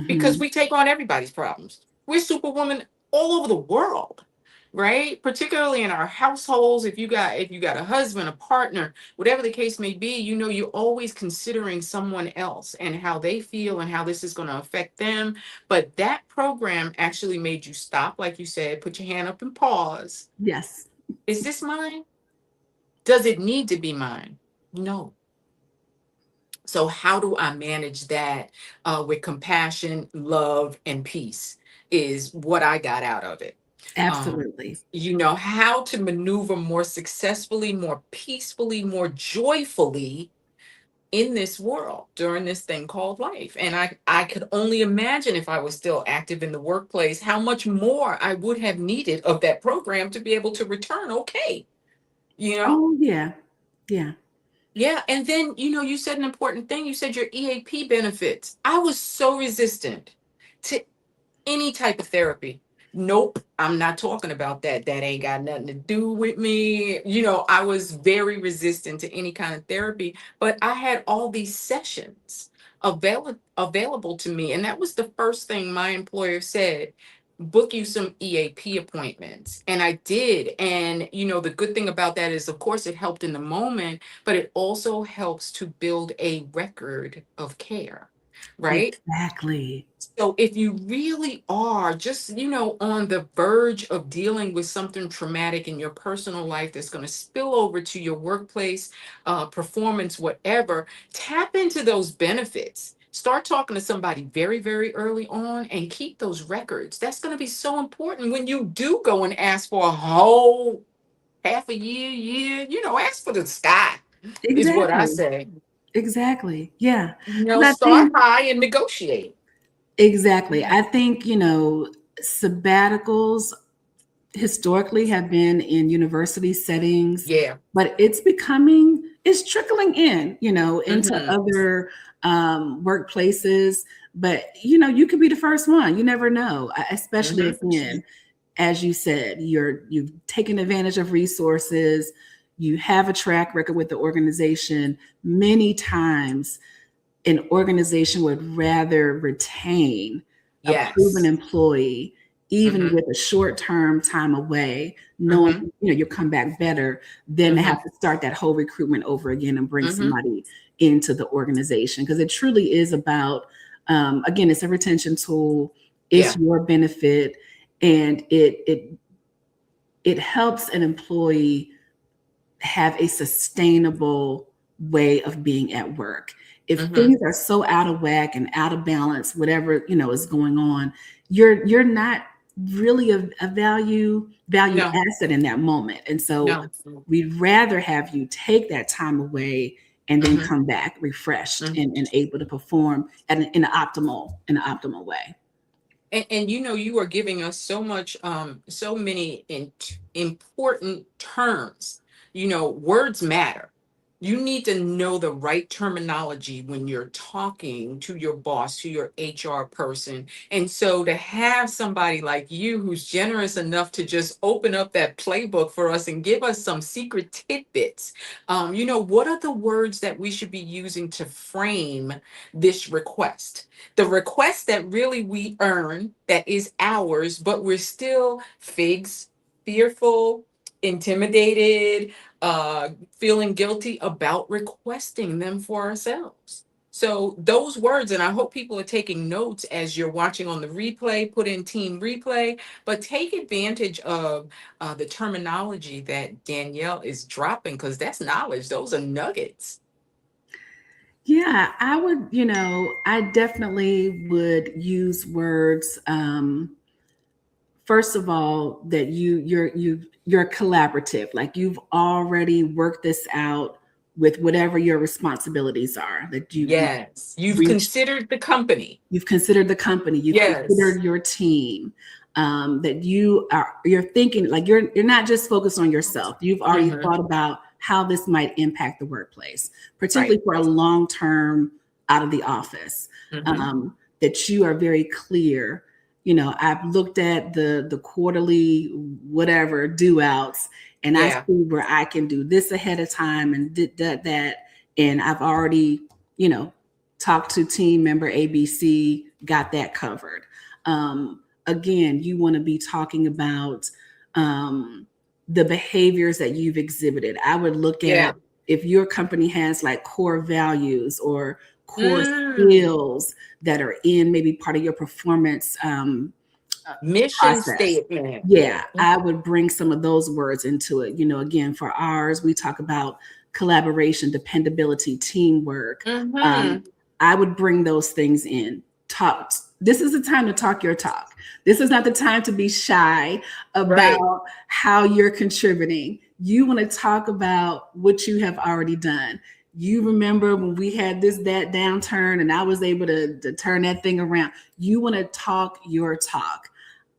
because Hmm. we take on everybody's problems. We're superwoman all over the world, right? Particularly in our households. If you got a husband, a partner, whatever the case may be, you're always considering someone else and how they feel and how this is going to affect them. But that program actually made you stop, like you said, put your hand up and pause. Yes, Is this mine? Does it need to be mine? No. So, how do I manage that with compassion, love, and peace? Is what I got out of it. absolutely. How to maneuver more successfully, more peacefully, more joyfully in this world during this thing called life. And I could only imagine if I was still active in the workplace, how much more I would have needed of that program to be able to return okay. You know? Oh yeah, yeah. Yeah, and then you said an important thing. You said your EAP benefits. I was so resistant to any type of therapy. Nope, I'm not talking about that. That ain't got nothing to do with me. I was very resistant to any kind of therapy, but I had all these sessions available to me. And that was the first thing my employer said: book you some EAP appointments. And I did. And, the good thing about that is, of course, it helped in the moment, but it also helps to build a record of care, right? Exactly. So if you really are just, on the verge of dealing with something traumatic in your personal life that's going to spill over to your workplace, performance, whatever, tap into those benefits. Start talking to somebody very, very early on and keep those records. That's going to be so important when you do go and ask for a whole half a year, ask for the sky, is what I Exactly. say. Exactly. Yeah. Because I Start think high and negotiate. exactly. I think, sabbaticals historically have been in university settings, Yeah. but it's trickling in, into Hmm. other workplaces. But you could be the first one. You never know. Especially Hmm. again, as you said, you've taken advantage of resources. You have a track record with the organization. Many times, an organization would rather retain a proven Yes. employee, even Mhm, with a short-term time away, knowing mhm, you'll come back better, than to mhm, have to start that whole recruitment over again and bring mhm. somebody into the organization. Because it truly is about, again, it's a retention tool. It's Yeah. your benefit, and it helps an employee have a sustainable way of being at work. If Mhm. things are so out of whack and out of balance, whatever is going on, you're not really a value No, asset in that moment. And so no. we'd rather have you take that time away and then Hmm. come back refreshed and able to perform in an optimal way. And you are giving us so much, so many important terms. Words matter. You need to know the right terminology when you're talking to your boss, to your HR person. And so to have somebody like you who's generous enough to just open up that playbook for us and give us some secret tidbits, what are the words that we should be using to frame this request? The request that really we earn, that is ours, but we're still figs, fearful, intimidated, feeling guilty about requesting them for ourselves. So those words, and I hope people are taking notes as you're watching on the replay, put in team replay, but take advantage of the terminology that Danielle is dropping, because that's knowledge. Those are nuggets. Yeah, I definitely would use words. First of all, that you're collaborative, like you've already worked this out with whatever your responsibilities are, that you Yes. You've reached, considered the company. you've considered the company, you've Yes. considered your team, that you're thinking, like you're not just focused on yourself. You've already Hmm. thought about how this might impact the workplace, Right. particularly for a long term out of the office. Hmm. That you are very clear. I've looked at the quarterly whatever due outs, and I Yeah. see where I can do this ahead of time and did that, and I've already you know talked to team member ABC, got that covered. Again, you want to be talking about the behaviors that you've exhibited. I would look Yeah. at if your company has like core values or core Mm. skills that are in maybe part of your performance uh, Mission process. statement. Yeah, I would bring some of those words into it. Again, for ours, we talk about collaboration, dependability, teamwork. Hmm. Um, I would bring those things in. Talk. This is the time to talk your talk. This is not the time to be shy Right. about how you're contributing. You want to talk about what you have already done. You remember when we had that downturn and I was able to turn that thing around. You want to talk your talk.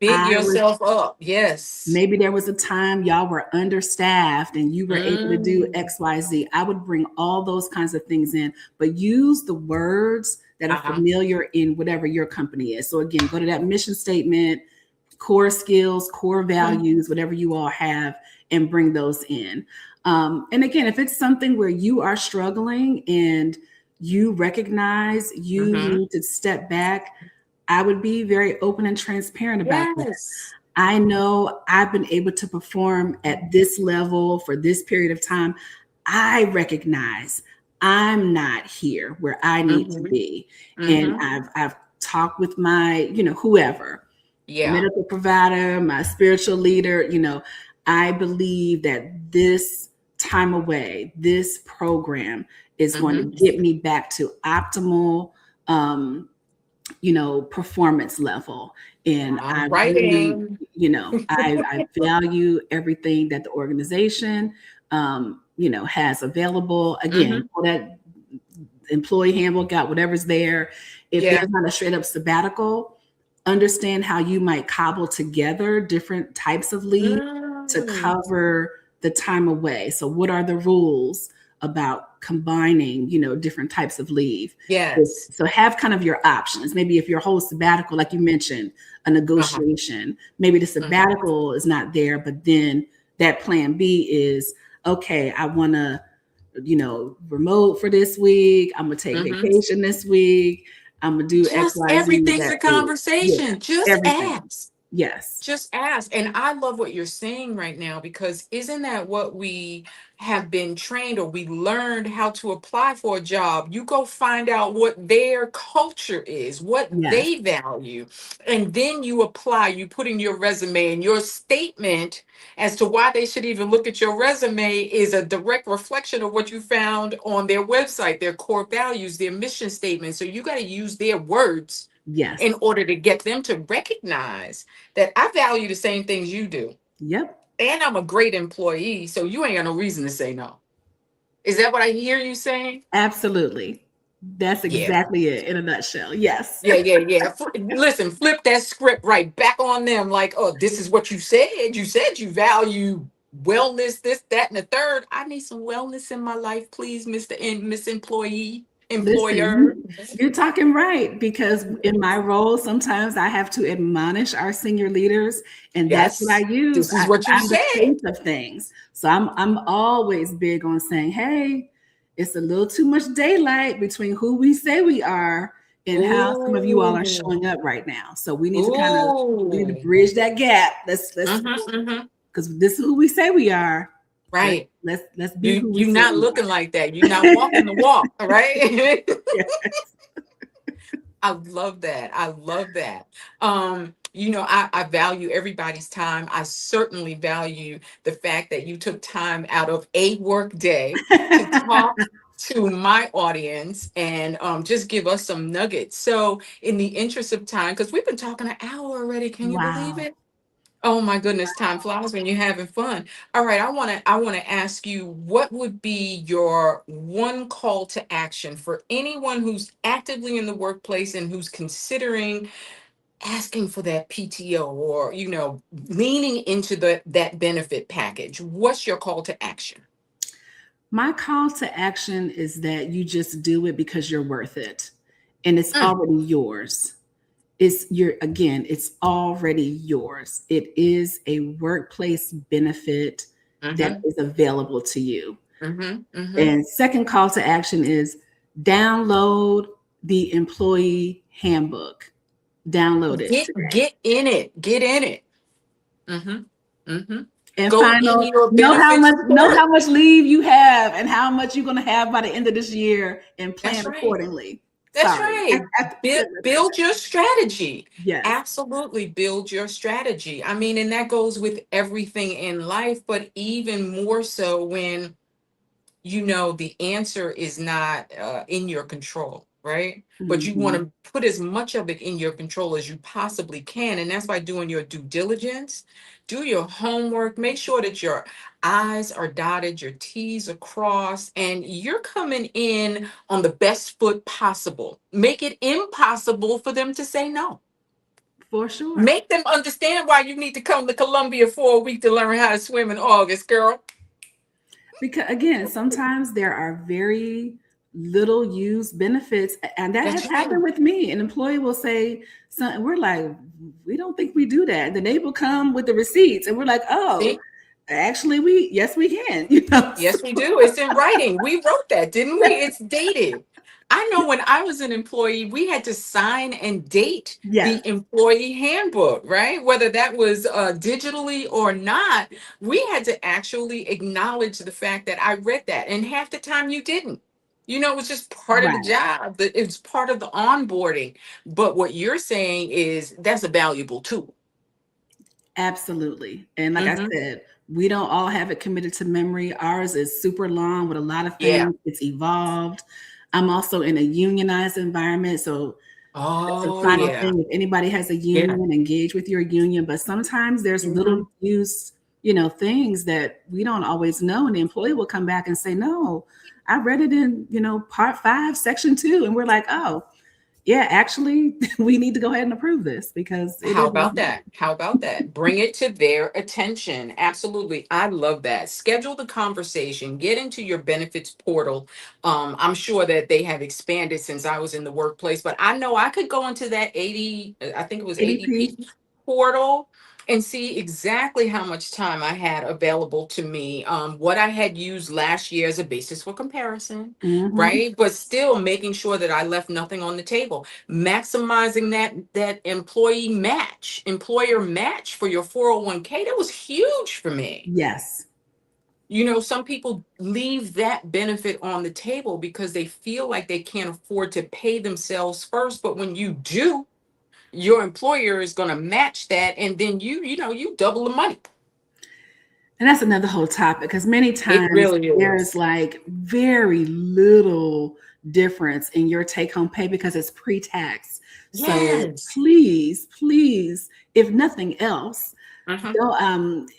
Big I was yourself up. Yes. Maybe there was a time y'all were understaffed and you were able to do Mm. XYZ. I would bring all those kinds of things in, but use the words that are Uh-huh. familiar in whatever your company is. So again, go to that mission statement, core skills, core Mm-hmm. values, whatever you all have, and bring those in. And again, if it's something where you are struggling and you recognize you Mm-hmm. need to step back, I would be very open and transparent about that. Yes. I know I've been able to perform at this level for this period of time. I recognize I'm not here where I need to Mm-hmm. be. And Mm-hmm. I've talked with my, whoever, Yeah. medical provider, my spiritual leader, I believe that this time away, this program is going to Mm-hmm. get me back to optimal um, performance level. And I'm I really, writing. I value everything that the organization, has available. Mm-hmm. Again, for that employee handbook, got whatever's there. If Yeah. there's not a straight up sabbatical, understand how you might cobble together different types of leave to Mm. cover the time away. So what are the rules about combining, different types of leave? Yes. So have kind of your options. Maybe if your whole sabbatical, like you mentioned, a Uh-huh. negotiation, maybe the Mm-hmm. sabbatical is not there, but then that plan B is, okay, I want to, remote for this week. I'm gonna take Mm-hmm. vacation this week. I'm gonna do Just XYZ everything's that a week. Yeah, conversation. Just everything. ask. Yes. Just ask. And I love what you're saying right now, because isn't that what we have been trained, or we learned how to apply for a job? You go find out what their culture is, what Yes. they value, and then you apply. You put in your resume, and your statement as to why they should even look at your resume is a direct reflection of what you found on their website, their core values, their mission statement. So you got to use their words Yes. in order to get them to recognize that I value the same things you do. Yep. And I'm a great employee, so you ain't got no reason to say no. Is that what I hear you saying? Absolutely. That's Yeah. exactly it in a nutshell. Yes. Yeah, yeah, yeah. Listen, flip that script right back on them. Like, oh, this is what you said. You said you value wellness, this, that, and the third. I need some wellness in my life, please, Mr. and Miss Employee, Listen, employer. you're talking right, because in my role, sometimes I have to admonish our senior leaders, and that's what I Yes, use. this is what you I'm the said. face of things, so I'm always big on saying, "Hey, it's a little too much daylight between who we say we are and how some of you all are Ooh, showing up right now. So we need to ooh. bridge that gap. Let's Mm-hmm. because this is who we say we are. Right. Let's be You who we you're say not we looking like that. You're not walking the walk, all right? are." I love that. I love that. I value everybody's time. I certainly value the fact that you took time out of a work day to talk to my audience and just give us some nuggets. So, in the interest of time, because we've been talking an hour already, can you believe Wow. it? Oh my goodness, time flies when you're having fun. All right, I want to ask you, what would be your one call to action for anyone who's actively in the workplace and who's considering asking for that PTO, or leaning into that benefit package? What's your call to action? My call to action is that you just do it because you're worth it, and it's Mm, already yours. It's already yours. It is a workplace benefit that mhm, is available to you. mhm, mhm. And second call to action is download the employee handbook. Download it today. Get in it. Get in it. Mhm, mhm. And Go in final, your benefits know how portal. much leave you have and how much you're going to have by the end of this year, and That's plan right. accordingly. That's Sorry. right. Build your strategy. Yes. Absolutely build your strategy. I mean, and that goes with everything in life, but even more so when the answer is not in your control, right? But you want Mhm. to put as much of it in your control as you possibly can. And that's by doing your due diligence, do your homework, make sure that your I's are dotted, your T's are crossed, and you're coming in on the best foot possible. Make it impossible for them to say no. For sure. Make them understand why you need to come to Columbia for a week to learn how to swim in August, girl. Because again, sometimes there are very little used benefits, and that That's has right. happened with me. An employee will say, "So we're like, we don't think we do that." The neighbor come with the receipts, and we're like, "Oh, See? actually, we can." You know. So, Yes, we do. It's in writing. We wrote that, didn't we? It's dated. I know when I was an employee, we had to sign and date yes, the employee handbook, right? Whether that was digitally or not, we had to actually acknowledge the fact that I read that. And half the time you didn't. It was just part of the right, job. It's part of the onboarding. But what you're saying is that's a valuable tool. absolutely. And like I Hmm. said, we don't all have it committed to memory. Ours is super long with a lot of Yeah. things. It's evolved. I'm also in a unionized environment, so that's the Oh, final yeah. thing. If anybody has a Yeah. union, engage with your union. But sometimes there's little Hmm. use, things that we don't always know. And the employee will come back and say, "No, I read it in, part 5, section 2." And we're like, "Oh, yeah, actually, we need to go ahead and approve this because it How is." about that? How about that? Bring it to their attention. Absolutely. I love that. Schedule the conversation, get into your benefits portal. I'm sure that they have expanded since I was in the workplace, but I know I could go into that 80, I think it was ADP. ADP portal, and see exactly how much time I had available to me, what I had used last year as a basis for comparison, Hmm. right? But still making sure that I left nothing on the table, maximizing that employer match for your 401k. That was huge for me. Yes. Some people leave that benefit on the table because they feel like they can't afford to pay themselves first, but when you do, your employer is going to match that, and then you double the money. And that's another whole topic, because many It times really there's is. like very little difference in your take home pay because it's pre tax. So Yes. please, please, if nothing else, Uh-huh. don't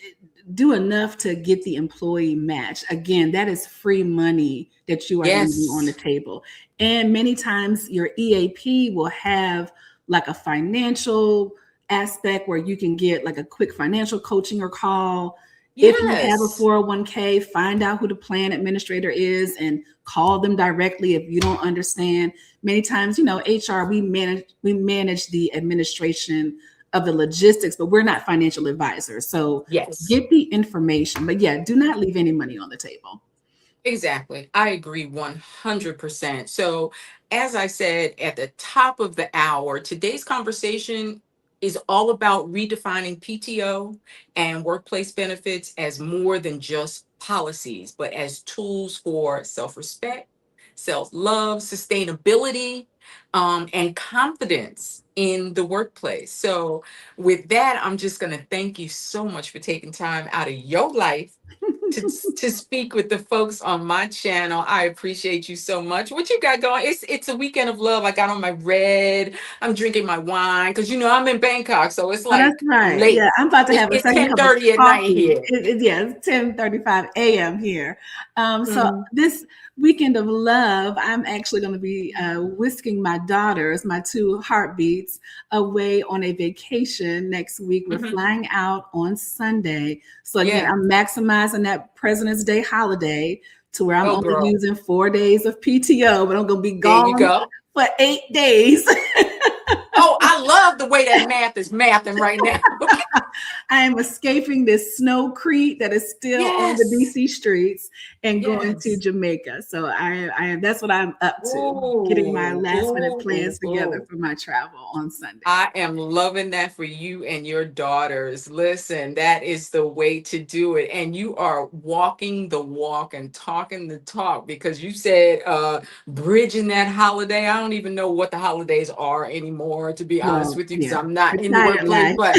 do enough to get the employee match. Again, that is free money that you are leaving on the Yes. table. And many times your EAP will have like a financial aspect where you can get like a quick financial coaching or call. If you have a Yes. 401k, find out who the plan administrator is and call them directly if you don't understand. Many times, HR, we manage the administration of the logistics, but we're not financial advisors. So Yes. get the information. But yeah, do not leave any money on the table. Exactly. I agree 100%. So, as I said at the top of the hour, today's conversation is all about redefining PTO and workplace benefits as more than just policies, but as tools for self respect, self love, sustainability, and confidence in the workplace. So, with that, I'm just going to thank you so much for taking time out of your life to speak with the folks on my channel. I appreciate you so much. What you got going? It's a weekend of love. I got on my red. I'm drinking my wine because I'm in Bangkok, so it's Oh, that's like right. late. Yeah, I'm about to It's have a it's second ten cup of thirty at night coffee. here. Yeah, it's 10:35 a.m. here. So Mhm, this weekend of love, I'm actually going to be whisking my daughters, my two heartbeats, away on a vacation next week. We're mhm. flying out on Sunday. So again, Yeah. I'm maximizing that President's Day holiday to where I'm Oh, only girl. using 4 days of PTO, but I'm going to be There you gone go. for 8 days. Oh, I love the way that math is mathing right now. I am escaping this snowcrete that is still on the Yes. DC streets and going to Yes. Jamaica. So that's what I'm up to, getting my Ooh, last minute ooh, plans together ooh. for my travel on Sunday. I am loving that for you and your daughters. Listen, that is the way to do it. And you are walking the walk and talking the talk because you said bridging that holiday. I don't even know what the holidays are anymore, to be honest Well, with you, because yeah, I'm not in the retired workplace. life. But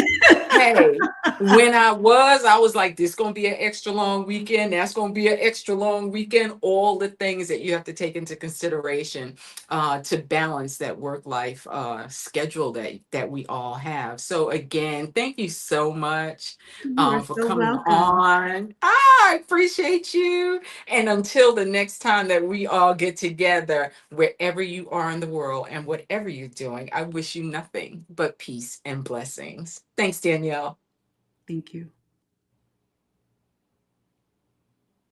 hey, when I was like, this gonna be an extra long weekend. That's gonna be an extra long weekend. All the things that you have to take into consideration to balance that work life schedule that we all have. So again, thank you so much You are for so coming welcome. on. I appreciate you. And until the next time that we all get together, wherever you are in the world and whatever you're doing, I wish you nothing but peace and blessings. Thanks, Danielle. Thank you.